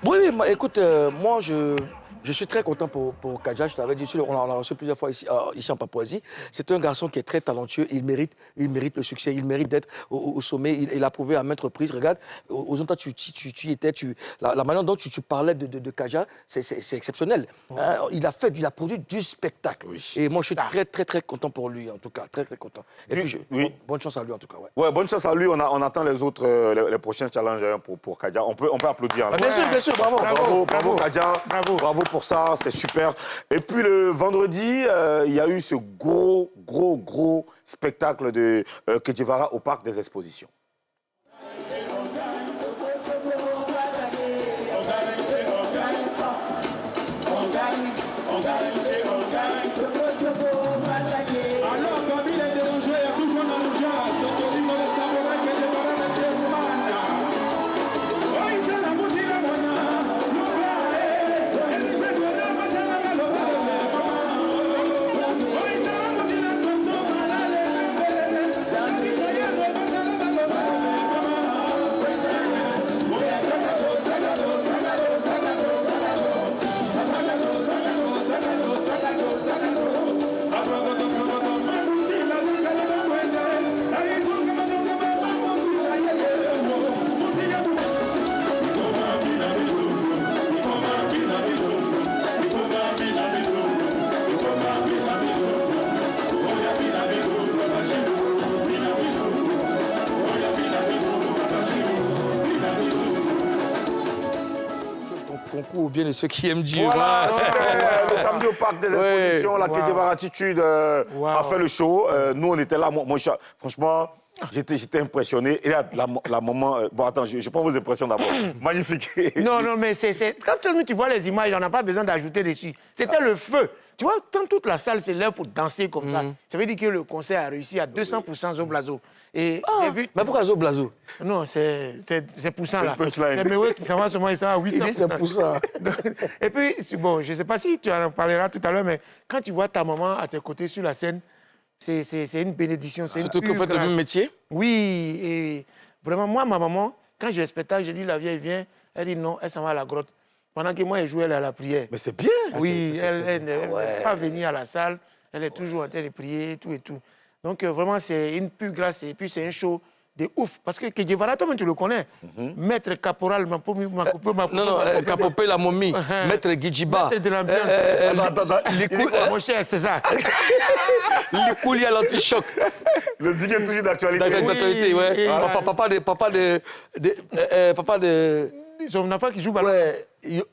Oui, écoute, moi, je suis très content pour Kadja. Je t'avais dit, on l'a reçu plusieurs fois ici en Papouasie. C'est un garçon qui est très talentueux. Il mérite le succès. Il mérite d'être au sommet. Il a prouvé à maintes reprises. Regarde, aux toi, tu y étais. La manière dont tu parlais de Kadja, c'est exceptionnel. Hein, il a produit du spectacle. Oui. Et moi, je suis très, très, très content pour lui, en tout cas. Très, très content. Et puis, bonne chance à lui, en tout cas. Ouais, bonne chance à lui. On attend les autres, les prochains challenges pour Kadja. On peut applaudir. Bien sûr, bravo. Bravo, Kadja. Bravo pour ça, c'est super. Et puis le vendredi, il y a eu ce gros spectacle de Kedjevara au Parc des Expositions. Alors, comme il est dérangé, il y a toujours dans le genre. beaucoup au bien de ceux qui aiment Dieu. Voilà, c'était le samedi au parc des expositions, la Kedjevara Attitude a fait le show. Nous, on était là. Moi, franchement, j'étais impressionné. Et là, la maman... bon, attends, je prends vos impressions d'abord. Magnifique. Non, mais quand tu vois les images, on n'a pas besoin d'ajouter dessus. C'était le feu. Tu vois, quand toute la salle s'élève pour danser comme ça veut dire que le concert a réussi à 200% Zo Blazo. Et j'ai vu... Mais pourquoi Zo Blazo? Non, c'est poussant, là. punchline. C'est Mewe qui s'en va seulement, il s'en va à 800%. Il dit c'est poussant. Et puis, bon, je ne sais pas si tu en parleras tout à l'heure, mais quand tu vois ta maman à tes côtés sur la scène, c'est une bénédiction. Surtout que vous faites le même métier. Oui, et vraiment, moi, ma maman, quand j'ai le spectacle, je dis la vieille vient, elle dit non, elle s'en va à la grotte. Pendant que moi, elle joue, elle est à la prière. Mais c'est bien. Oui, elle ne veut pas venir à la salle, elle est toujours en train de prier, tout et tout. Donc, vraiment, c'est une pure grâce, et puis c'est un show de ouf. Parce que Kedjevara, toi-même, tu le connais. Maître Caporal, non, Capopé la momie, Maître Guidjiba. Maître de l'ambiance. Mon cher, c'est ça. Likouli à l'antichoc. Le dig est toujours d'actualité. D'actualité, ouais. et- Papa de... Son enfant qui joue ballon. Ouais,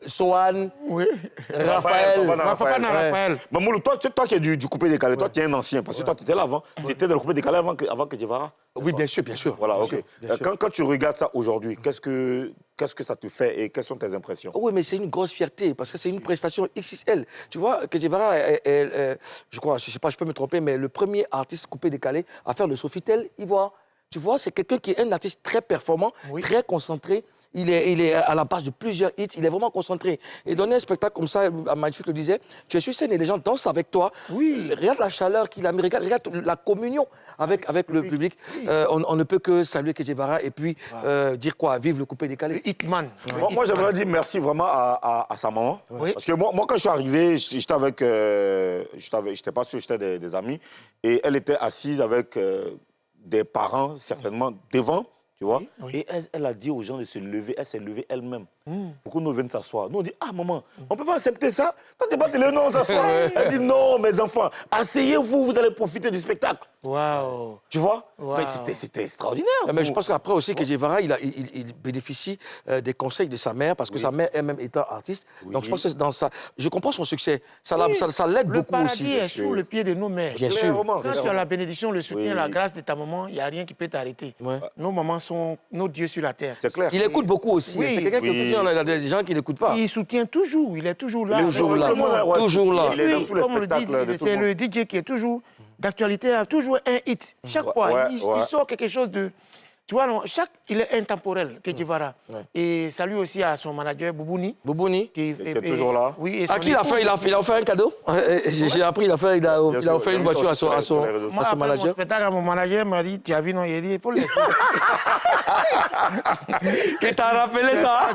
Sohan, Oui. Raphaël. Papa Raphaël. Mamoulou, toi qui es du coupé décalé, toi qui es un ancien, parce que toi tu étais là avant, tu étais dans le coupé décalé avant que Kedjevara. Oui, bien sûr, bien sûr. Voilà, Bien ok. sûr, bien sûr. Quand tu regardes ça aujourd'hui, qu'est-ce que ça te fait et quelles sont tes impressions? Oui, mais c'est une grosse fierté parce que c'est une prestation XXL. Tu vois, Kedjevara, je crois, je ne sais pas, je peux me tromper, mais le premier artiste coupé décalé à faire le Sofitel Ivoire. Tu vois, c'est quelqu'un qui est un artiste très performant, très concentré. Il est à la base de plusieurs hits, il est vraiment concentré. Et donner un spectacle comme ça, Magnifique le disait, tu es sur scène et les gens dansent avec toi. Oui. Regarde la chaleur qu'il a mis, regarde la communion avec le public. Oui. On ne peut que saluer Kedjevara et puis dire quoi, vive le coupé décalé. Hitman. Moi, j'aimerais dire merci vraiment à sa maman. Oui. Parce que moi, quand je suis arrivé, j'étais avec... j'étais pas sûr, j'étais des amis. Et elle était assise avec des parents, certainement, devant. Tu vois? Oui. Et elle a dit aux gens de se lever. Elle s'est levée elle-même. Pour que nous viennent s'asseoir. Nous, on dit, ah, maman, on ne peut pas accepter ça. Quand tu n'es pas télé, non, on s'assoit. Elle dit, non, mes enfants, asseyez-vous, vous allez profiter du spectacle. Waouh. Tu vois? Wow. Mais c'était extraordinaire. Mais je pense qu'après aussi, Kedjevara, il bénéficie des conseils de sa mère, parce que sa mère elle-même étant artiste. Donc je pense que dans ça, je comprends son succès. Ça l'aide beaucoup aussi. Le paradis est sous le pied de nos mères. Bien sûr. Quand tu as la bénédiction, le soutien, la grâce de ta maman, il n'y a rien qui peut t'arrêter. Ouais. Nos mamans sont nos dieux sur la terre. C'est clair. Il écoute beaucoup aussi. Oui. C'est quelqu'un qui écoute. Il y a des gens qui n'écoutent pas. Il soutient toujours, il est toujours là. Toujours là. Ouais, Toujours là. Il est dans Oui, tous les comme on le dit, spectacles de tout c'est le monde. le DJ qui est toujours d'actualité, a toujours un hit. Chaque fois, il sort quelque chose de... Tu vois, non, il est intemporel, Kedjevara. Et salut aussi à son manager, Boubouni. Boubouni. Qui est toujours là. Oui, et À qui il a offert un cadeau? J'ai appris, il a offert une voiture à son Moi, manager. Mon spectacle, mon manager m'a dit, tu as vu, non, il a dit, il faut le laisser. Il t'a rappelé ça?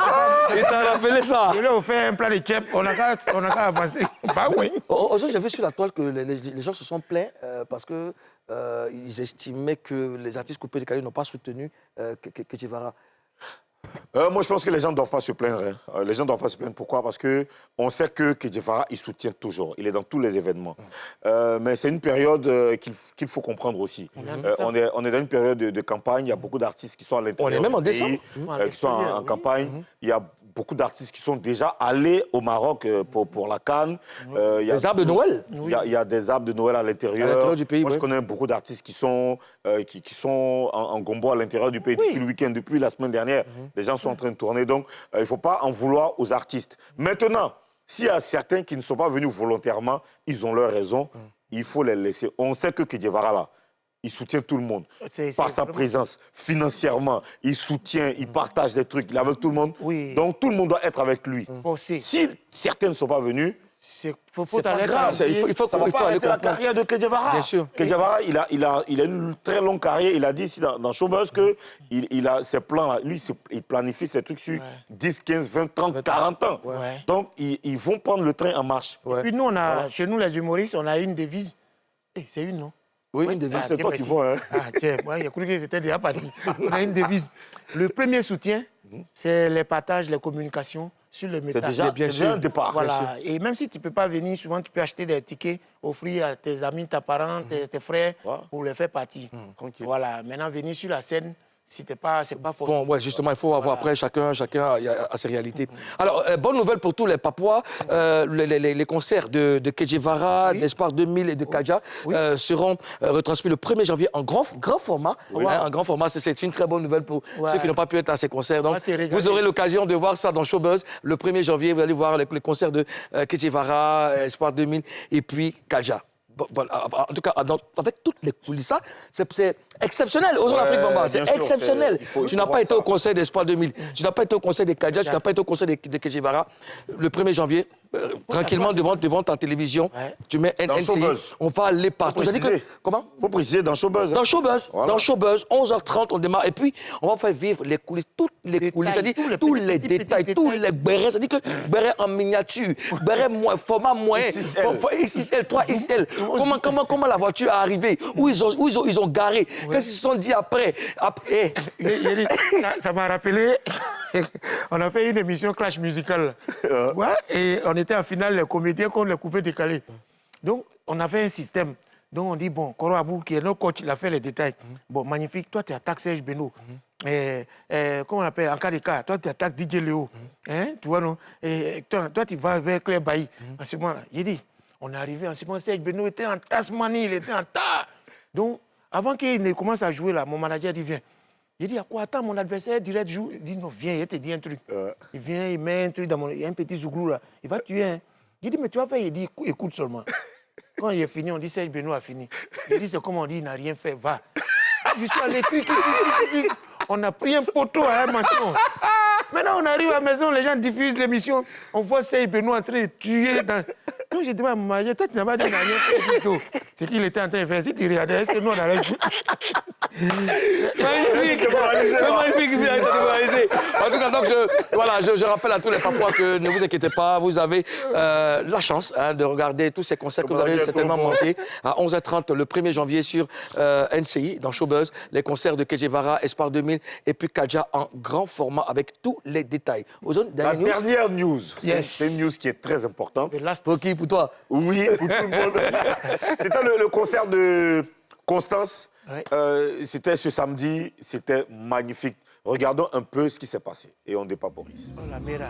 Il t'a rappelé ça? Je lui ai offert un plat de chip, on n'a qu'à avancer. Bah oui. Aujourd'hui, j'ai vu sur la toile que les gens se sont plaints parce que ils estimaient que les artistes coupés décalés n'ont pas soutenu Kedjevara. Moi, je pense que les gens ne doivent pas se plaindre. Hein. Les gens ne doivent pas se plaindre. Pourquoi? Parce qu'on sait que Kedjevara, il soutient toujours. Il est dans tous les événements. Mais c'est une période qu'il faut comprendre aussi. On est dans une période de campagne. Il y a beaucoup d'artistes qui sont à l'intérieur. On est même en du pays, décembre. qui sont en campagne. Il y a beaucoup d'artistes qui sont déjà allés au Maroc pour la Cannes. Les arbres de Noël. Il y a des arbres de Noël à l'intérieur du pays. Moi, je connais beaucoup d'artistes qui sont en gombo à l'intérieur du pays depuis le week-end, depuis la semaine dernière. Les gens sont en train de tourner. Donc, il ne faut pas en vouloir aux artistes. Maintenant, s'il y a certains qui ne sont pas venus volontairement, ils ont leur raison. Il faut les laisser. On sait que Kedjevara, là, il soutient tout le monde. Par sa présence, financièrement, il soutient, il partage des trucs, il est avec tout le monde. Oui. Donc tout le monde doit être avec lui. Si certains ne sont pas venus, c'est pas grave. Il faut ça va pas arrêter la comprendre. carrière de Kedjevara. Bien sûr. Kedjevara, il a une très longue carrière. Il a dit ici dans Showbuzz que il a ses plans. Lui, il planifie ses trucs sur 10, 15, 20, 30, 40 ans. Ouais. Donc, ils vont prendre le train en marche. Et puis nous, chez nous, les humoristes, on a une devise. C'est une, non? Oui, une devise. C'est toi qui vois. Hein. Ah, tiens, moi, j'ai cru que c'était déjà parti. On a une devise. Le premier soutien, c'est les partages, les communications sur le métal. C'est déjà un départ. Voilà. Et même si tu ne peux pas venir, souvent, tu peux acheter des tickets, offrir à tes amis, tes parents, tes frères, pour les faire partie. Tranquille. Voilà. Maintenant, venir sur la scène, c'est pas forcément. Bon, ouais, justement, il faut avoir après chacun a ses réalités. Alors, bonne nouvelle pour tous les Papouas, les concerts de Kejevara, d'Espoir 2000 et de Kaja seront retransmis le 1er janvier en grand format. En grand format, c'est une très bonne nouvelle pour ceux qui n'ont pas pu être à ces concerts. Donc, vous aurez l'occasion de voir ça dans Showbuzz. Le 1er janvier, vous allez voir les concerts de Kejevara, Espoir 2000 et puis Kaja. Bon, en tout cas, avec toutes les coulisses, c'est exceptionnel. Ozone Afrique Bamba, c'est exceptionnel. Tu n'as pas été au concert d'Espoir 2000, tu n'as pas été au concert des Kaja, tu n'as pas été au concert de Kejevara. Le 1er janvier, tranquillement devant ta télévision, tu mets NCI, on va aller partout. Comment? Il faut préciser dans Showbuzz. Dans Showbuzz, dans Showbuzz, 11h30, on démarre. Et puis, on va faire vivre les coulisses, toutes les coulisses, c'est-à-dire tous les détails, tous les bérets. C'est-à-dire que bérets en miniature, bérets format moyen, XXL, 3XL. Comment la voiture est arrivée? Où ils ont garé? Qu'est-ce qu'ils se sont dit après? Ça m'a rappelé, on a fait une émission Clash Musical. Et on était en finale, les comédiens contre les coupés décalés. Donc, on avait un système. Donc, on dit, bon, Koro Abou, qui est notre coach, il a fait les détails. Bon, magnifique, toi, tu attaques Serge Beno. Comment on appelle? En cas de cas, toi, tu attaques DJ Léo. Hein? Tu vois, non? Et toi, tu vas vers Claire Bailly. En ce moment-là, il dit, on est arrivé en ce moment, Serge Beno était en Tasmanie, il était en tas. Donc, avant qu'il ne commence à jouer, là, mon manager dit, viens. Il dit, à quoi? Attends, mon adversaire direct joue. Il dit, non, viens, il te dit un truc. Il vient, il met un truc dans mon... Il y a un petit zouglou, là. Il va tuer, hein. Il dit, mais tu vas faire? Il dit, écoute seulement. Quand il est fini, on dit, Serge Beno a fini. Il dit, c'est comme on dit, il n'a rien fait, va. Je suis allé, on a pris un poteau à un maçon. Maintenant, on arrive à la maison, les gens diffusent l'émission. On voit Serge Beno en train de tuer. Donc, j'ai dit à mon mari, toi, tu n'as pas dit, il n'a rien fait. C'est qu'il était en train de faire. Si tu regardais, c'est nous, on allait jouer. Magnifique. En tout cas, donc, je rappelle à tous les Papouas que ne vous inquiétez pas, vous avez la chance de regarder tous ces concerts que vous avez certainement manqués. À 11h30, le 1er janvier sur NCI, dans Showbuzz, les concerts de Kejevara, Espoir 2000 et puis Kaja en grand format avec tous les détails. Dernière news, c'est une news qui est très importante. Pour qui? Pour toi? Oui, pour tout le monde. C'était le concert de Constance. C'était ce samedi, c'était magnifique. Regardons un peu ce qui s'est passé et on dépaporise. Oh, la mera.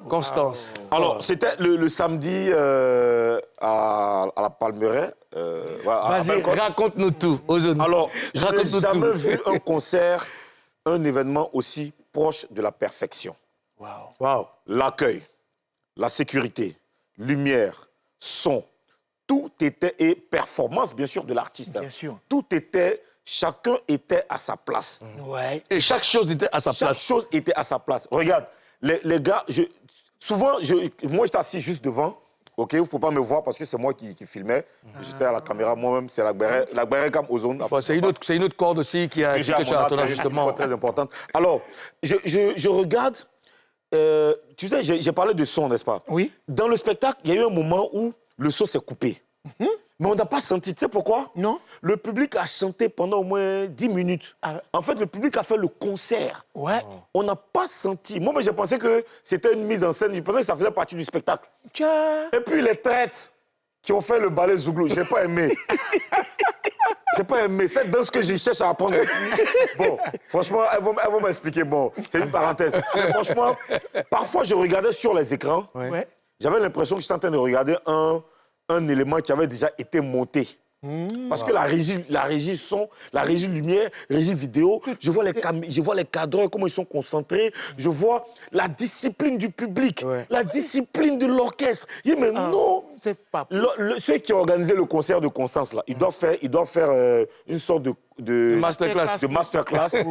Constance. Alors, c'était le samedi à la Palmeraie. Vas-y, raconte-nous tout, Ozone. Alors, je n'ai jamais vu un concert, un événement aussi proche de la perfection. Wow. L'accueil, la sécurité, lumière, son, tout était, et performance, bien sûr, de l'artiste. Bien sûr. Tout était, chacun était à sa place. Ouais. Et chaque chose était à sa place. Chaque chose était à sa place. Regarde, les gars, moi, j'étais assis juste devant. OK, vous ne pouvez pas me voir parce que c'est moi qui filmais. J'étais à la caméra moi-même, c'est la Gbéré comme Ozone. C'est une autre corde aussi qui a que tu as ton ajustement. Très importante. Alors, je regarde, tu sais, j'ai parlé de son, n'est-ce pas? Oui. Dans le spectacle, il y a eu un moment où le son s'est coupé. Mais on n'a pas senti, tu sais pourquoi? Non. Le public a chanté pendant au moins 10 minutes. En fait, le public a fait le concert. Ouais. On n'a pas senti. Moi, j'ai pensé que c'était une mise en scène. Je pensais que ça faisait partie du spectacle. Et puis les traites qui ont fait le ballet Zouglou. Je n'ai pas aimé. J'ai pas aimé. Cette danse que je cherche à apprendre. Bon, franchement, elles vont m'expliquer. Bon, c'est une parenthèse. Mais franchement, parfois, je regardais sur les écrans. Ouais. J'avais l'impression que j'étais en train de regarder un élément qui avait déjà été monté. Parce que la régie son, la régie lumière, la régie vidéo, je vois les cadreurs, comment ils sont concentrés, je vois la discipline du public, la discipline de l'orchestre. Mais non, c'est pas ceux qui ont organisé le concert de Constance, là, ils doivent faire une sorte de masterclass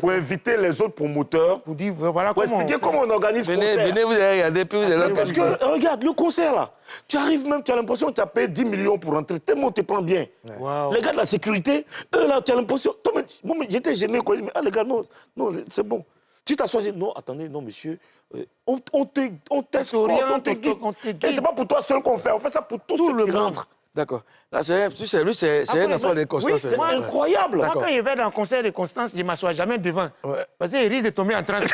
pour inviter les autres promoteurs, pour dire, voilà pour expliquer comment on organise le concert. Venez, vous allez regarder, puis vous allez... Parce que, regarde, le concert, là, tu arrives même, tu as l'impression que tu as payé 10 millions pour rentrer, tellement tu te prends bien. Wow. Les gars de la sécurité, eux, là, tu as l'impression... Moi, j'étais gêné, quoi. Mais, les gars, non, c'est bon. Tu t'assois, non, attendez, non, monsieur, on teste, on te guide. Et c'est pas pour toi seul qu'on fait, on fait ça pour tous ceux qui rentrent. D'accord. Là, c'est un affaire de Constance. Oui, C'est incroyable. Moi, quand je vais dans un concert de Constance, je ne m'assois jamais devant. Parce qu'il risque de tomber en transe.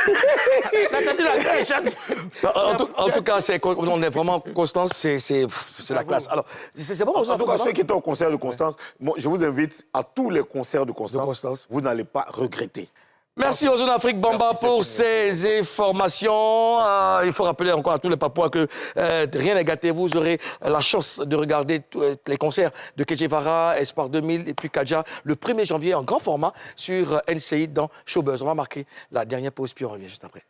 En tout cas, on est vraiment Constance, c'est la classe. Alors, c'est bon. En tout cas, ceux qui étaient au concert de Constance, moi, je vous invite à tous les concerts de Constance. Vous n'allez pas regretter. Merci aux Zone Afrique Bamba pour ces informations. Il faut rappeler encore à tous les Papouas que rien n'est gâté. Vous aurez la chance de regarder les concerts de Kejevara, Espoir 2000 et puis Kadja le 1er janvier en grand format sur NCI dans Showbuzz. On va marquer la dernière pause puis on revient juste après.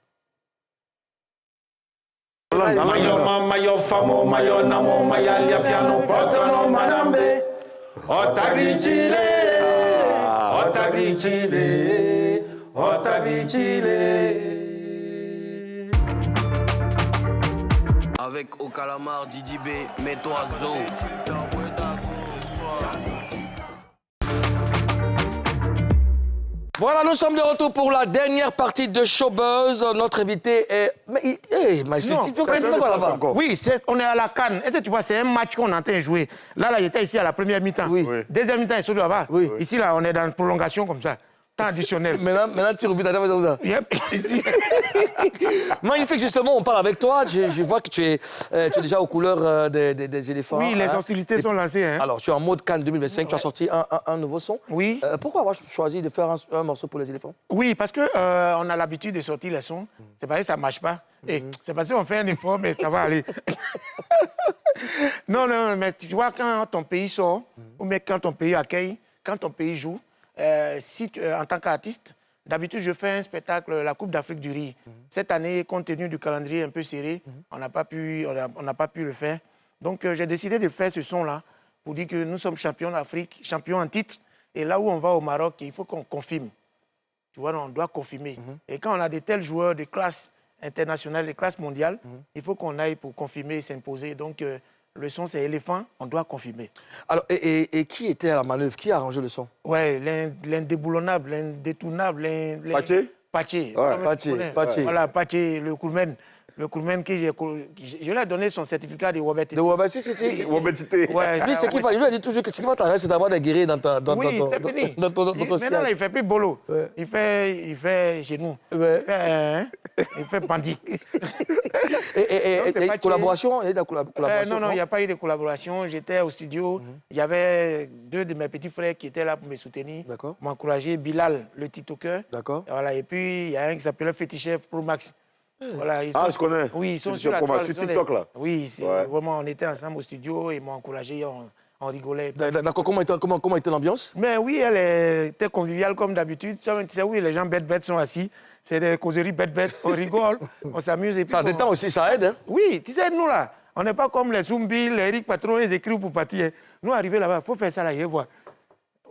Avec Okalamar, Didi B, mets-toi zo. Voilà, nous sommes de retour pour la dernière partie de Showbuzz. Notre invité est... Oui, on est à la CAN. Est-ce que tu vois, c'est un match qu'on est en train de jouer. Là, j'étais ici à la première mi-temps. Oui. Deuxième mi-temps, ils sont là-bas. Oui. Ici, là, on est dans une prolongation comme ça. Temps additionnel. Maintenant, tu rebuts à ça. Yep, ici. Magnifique, justement, on parle avec toi. Je vois que tu es déjà aux couleurs des éléphants. Oui, les hostilités sont lancées. Hein. Alors, tu es en mode Cannes 2025, tu as sorti un nouveau son. Oui. Pourquoi avoir choisi de faire un morceau pour les éléphants? Oui, parce qu'on a l'habitude de sortir les sons. C'est parce que ça ne marche pas. C'est parce qu'on fait un effort, mais ça va aller. Non, mais tu vois, quand ton pays sort, ou même quand ton pays accueille, quand ton pays joue, en tant qu'artiste, d'habitude, je fais un spectacle, la Coupe d'Afrique du riz. Cette année, compte tenu du calendrier un peu serré, on n'a pas pu le faire. Donc, j'ai décidé de faire ce son-là pour dire que nous sommes champions d'Afrique, champions en titre. Et là où on va au Maroc, il faut qu'on confirme. Tu vois, on doit confirmer. Et quand on a de tels joueurs de classe internationale, de classe mondiale, il faut qu'on aille pour confirmer et s'imposer. Donc, le son, c'est éléphant, on doit confirmer. Alors, et qui était à la manœuvre? Qui a arrangé le son? Ouais, l'indéboulonnable, l'indétournable, Paché? Paché. Ouais, Paché. Voilà, Paché, le Koulmen. Le Koulmen, je lui ai donné son certificat de Wabet. De Wabet, si. Wabetité. Ouais, lui, je lui ai dit toujours que ce qui va t'arrêter, c'est d'avoir des guerriers dans ton oui, c'est fini. Maintenant, là, il ne fait plus bolo. Ouais. Il fait chez nous. Ouais. Il fait bandit. Et collaboration? Il y a eu de la collaboration? Non, il n'y a pas eu de collaboration. J'étais au studio. Il y avait deux de mes petits frères qui étaient là pour me soutenir, m'encourager. Bilal, le TikToker. D'accord. Voilà. Et puis, il y a un qui s'appelait Fétichef Pro Max. Voilà, je connais. Oui, ils sont sur TikTok, là. Oui, vraiment, on était ensemble au studio, ils m'ont encouragé, on rigolait. D'accord, comment était l'ambiance? Mais oui, elle était conviviale comme d'habitude. Tu sais, oui, les gens bêtes sont assis. C'est des causeries bêtes, on rigole, on s'amuse. Et puis ça détend aussi, ça aide, hein? Oui, tu sais, nous, là, on n'est pas comme les Zumbi, les Eric Patron, ils écrivent pour partir. Nous, arriver là-bas, il faut faire ça là, et voir.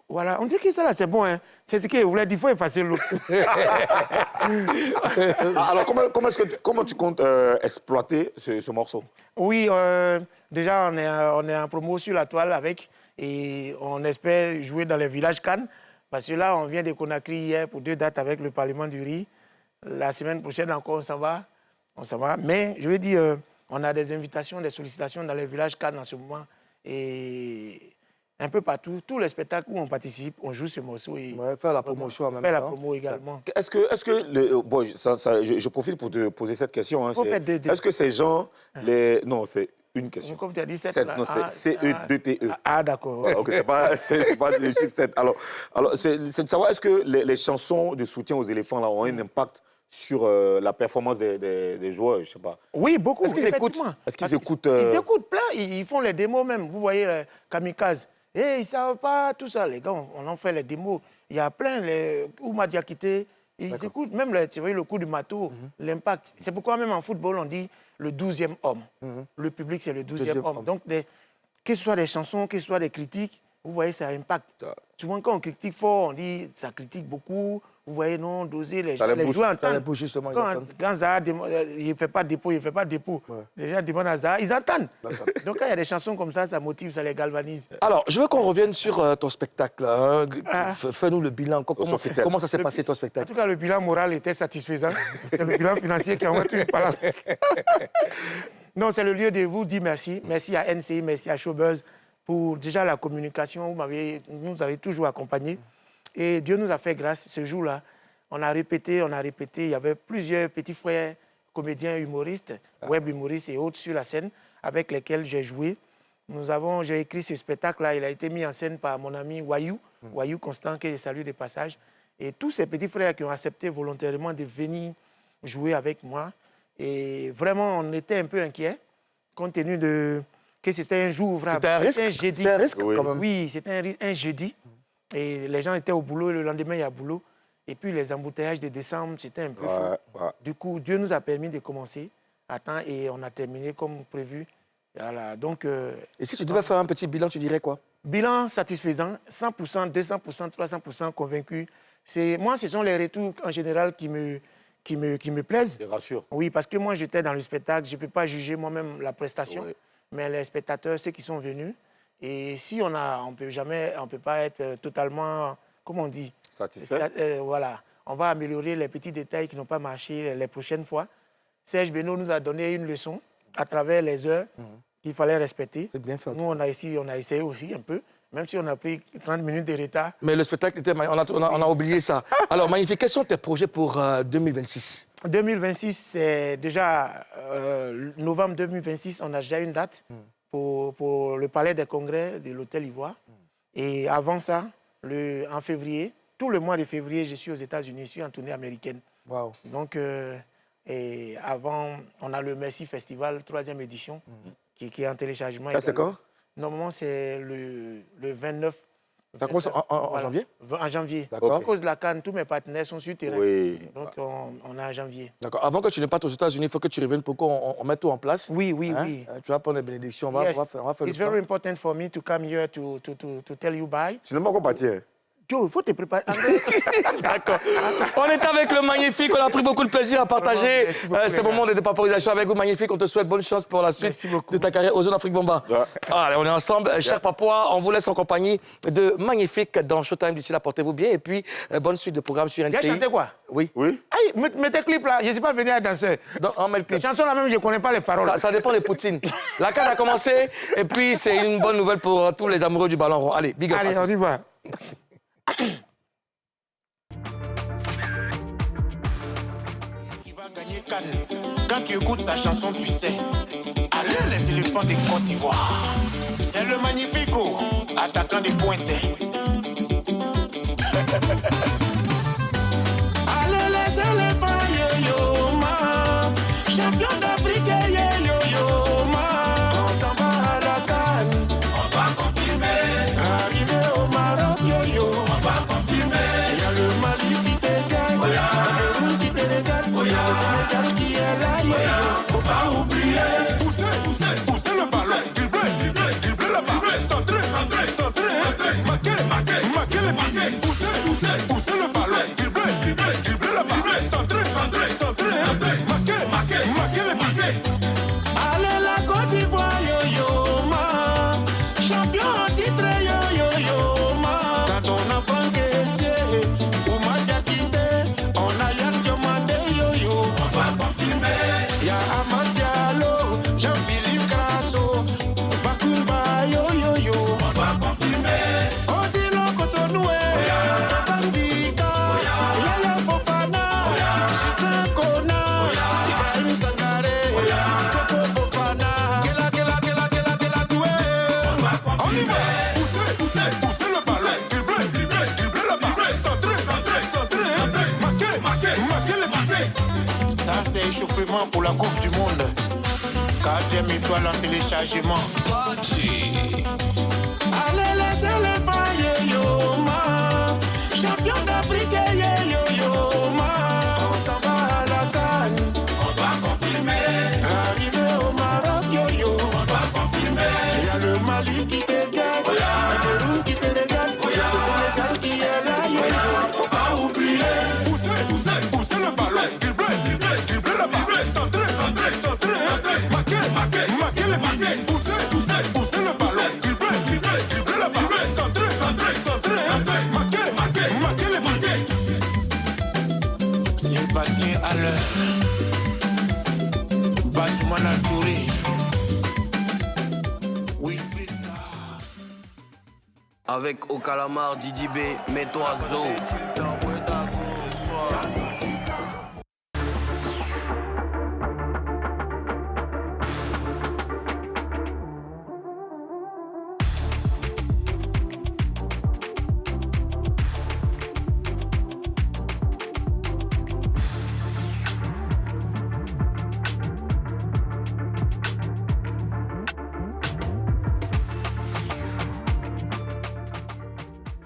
Voilà, on dit que ça là, c'est bon, hein. C'est ce qu'il voulait dire, il faut effacer l'autre. Alors, comment tu comptes exploiter ce morceau? Oui, déjà, on est en promo sur la toile avec, et on espère jouer dans les villages Cannes, parce que là, on vient de Conakry hier pour 2 dates avec le Parlement du riz. La semaine prochaine encore, on s'en va. Mais, je veux dire, on a des invitations, des sollicitations dans les villages Cannes en ce moment, et un peu partout, tous les spectacles où on participe, on joue ce morceau. Et faire la promotion en même temps. Faire la promo également. Est-ce que je profite pour te poser cette question. Hein, est-ce que ces gens, non, c'est une question. Comme tu as dit 7. 7, non, c'est C-E-D-T-E. Ah, d'accord. Ok, c'est pas le chiffre 7. Alors c'est de savoir, est-ce que les chansons de soutien aux éléphants là, ont un impact sur la performance des joueurs, je sais pas. Oui, beaucoup. Est-ce qu'ils écoutent? Est-ce qu'ils écoutent Ils écoutent plein, ils font les démos même. Vous voyez, Kamikaze. Ils ne savent pas tout ça, les gars, on en fait les démos. Il y a plein, Ouma Diakité, ils écoutent même tu vois, le coup du marteau, l'impact. C'est pourquoi même en football, on dit le 12e homme. Le public, c'est le 12e homme. Donc, que ce soit des chansons, que ce soit des critiques, vous voyez, ça impacte. Souvent, quand on critique fort, on dit ça critique beaucoup. Vous voyez, non, doser, les joueurs entendent. Quand Zaha, il ne fait pas de dépôt, Ouais. Les gens demandent à Zaha, ils attendent. Donc, quand il y a des chansons comme ça motive, ça les galvanise. Alors, je veux qu'on revienne sur ton spectacle. Hein. Fais-nous le bilan. Comment ça s'est passé, ton spectacle? En tout cas, le bilan moral était satisfaisant. C'est le bilan financier qui envoie tout le palais. Non, c'est le lieu de vous dire merci. Merci à NCI, merci à Showbuzz pour déjà la communication. Vous nous avez toujours accompagnés. Et Dieu nous a fait grâce ce jour-là. On a répété. Il y avait plusieurs petits frères comédiens humoristes, web humoristes et autres sur la scène avec lesquels j'ai joué. J'ai écrit ce spectacle-là. Il a été mis en scène par mon ami Wayou Constant, que je salue de passage. Et tous ces petits frères qui ont accepté volontairement de venir jouer avec moi. Et vraiment, on était un peu inquiets, compte tenu que c'était un jour ouvrable. C'était un risque? C'était un risque, quand même. Oui, c'était un jeudi. Et les gens étaient au boulot, et le lendemain, il y a boulot. Et puis, les embouteillages de décembre, c'était un peu chaud. Du coup, Dieu nous a permis de commencer à temps et on a terminé comme prévu. Voilà, donc... et si tu devais faire un petit bilan, tu dirais quoi? Bilan satisfaisant, 100%, 200%, 300% convaincu. Moi, ce sont les retours en général qui me plaisent. Je rassure. Oui, parce que moi, j'étais dans le spectacle, je ne peux pas juger moi-même la prestation, mais les spectateurs, ceux qui sont venus, et si on ne peut pas être totalement, comment on dit? Satisfait. Voilà. On va améliorer les petits détails qui n'ont pas marché les prochaines fois. Serge Benoît nous a donné une leçon à travers les heures qu'il fallait respecter. C'est bien fait. Nous, on a essayé aussi un peu, même si on a pris 30 minutes de retard. Mais le spectacle était... On a oublié ça. Alors, Magnifique, quels sont tes projets pour 2026? 2026, c'est déjà novembre 2026, on a déjà une date pour le Palais des Congrès de l'Hôtel Ivoire. Et avant ça, en février, tout le mois de février, je suis aux États-Unis, je suis en tournée américaine. Wow. Donc, et avant, on a le Merci Festival, 3e édition, qui est en téléchargement. C'est quand? Normalement, c'est le 29. Ça commence en janvier? En janvier. D'accord. À cause de la CAN, tous mes partenaires sont sur terrain. Oui. Donc, on est en janvier. D'accord. Avant que tu ne partes aux États-Unis, il faut que tu reviennes pour qu'on mette tout en place. Oui. Tu vas prendre les bénédictions. On va faire It's very important for me to come here to tell you bye. Tu n'es pas encore parti, hein? Joe, il faut te préparer. D'accord. On est avec le Magnifique. On a pris beaucoup de plaisir à partager ce moment de dépaporisation avec vous, Magnifique. On te souhaite bonne chance pour la suite de ta carrière aux Zones Afrique Bomba. Allez, on est ensemble. Chers Papois, on vous laisse en compagnie de Magnifique dans Showtime. D'ici là, portez-vous bien. Et puis, bonne suite de programme sur NCI. Tu as chanté quoi? Oui. Aïe, mets tes clips là. Je ne suis pas venu à danser. Donc, on met le clip. Cette chanson là même, je ne connais pas les paroles. Ça dépend des poutines. La CAN a commencé. Et puis, c'est une bonne nouvelle pour tous les amoureux du ballon rond. Allez, big up. Allez, on y va. Quand tu écoutes sa chanson, tu sais. Allez, les éléphants des Côte d'Ivoire. C'est le Magnifico, attaquant des pointes. Allez, les éléphants, yo-yo, ma. Champion d'Afrique, yo-yo, ma. On s'en va à la CAN. On va confirmer. Arrivé au Maroc, yo-yo. On va confirmer. Il y a le Mali qui te gagne. Il y a le Cameroun qui te regarde. Le Sénégal qui est là, yo-yo. Faut pas oublier. Pousser le ballon. Dribbler le ballon. Centrer. Marquer les pieds. Pousser le ballon. Dribbler le ballon. Centrer. Marquer les pieds. Allez la Côte d'Ivoire, yo-yo, ma. Champion en titre, yo-yo, ma. Quand on a Franck Essier, ou Madia Quitté, on a Yann Diomandé, yo-yo. On va confirmer. Y'a Amad Diallo, Jean-Philippe Grasso, Fakumba, yo-yo-yo. On va confirmer. On dit l'on qu'on s'en noué. c'est échauffement pour la Coupe du Monde. 4e étoile en téléchargement. Allez les éléphants, yo ma. Champion d'Afrique, yo ma. On s'en va à la Cannes. On doit confirmer. Arrivé au Maroc, yo. On doit confirmer. Il y a le Mali qui te gagne. Le Cameroun qui te regarde. Il y a le Sénégal qui est là, yo. Faut pas oublier. Poussez le ballon. Dribbler le ballon. Centrer. Marquer le ballon. Poussez le ballon. Dribbler le ballon. Centrer. Marquer le ballon. Sébastien à l'heure. Bassoumana Touré. Wilfried Zaha. Avec Okalamar, Didi B, mets-toi zo.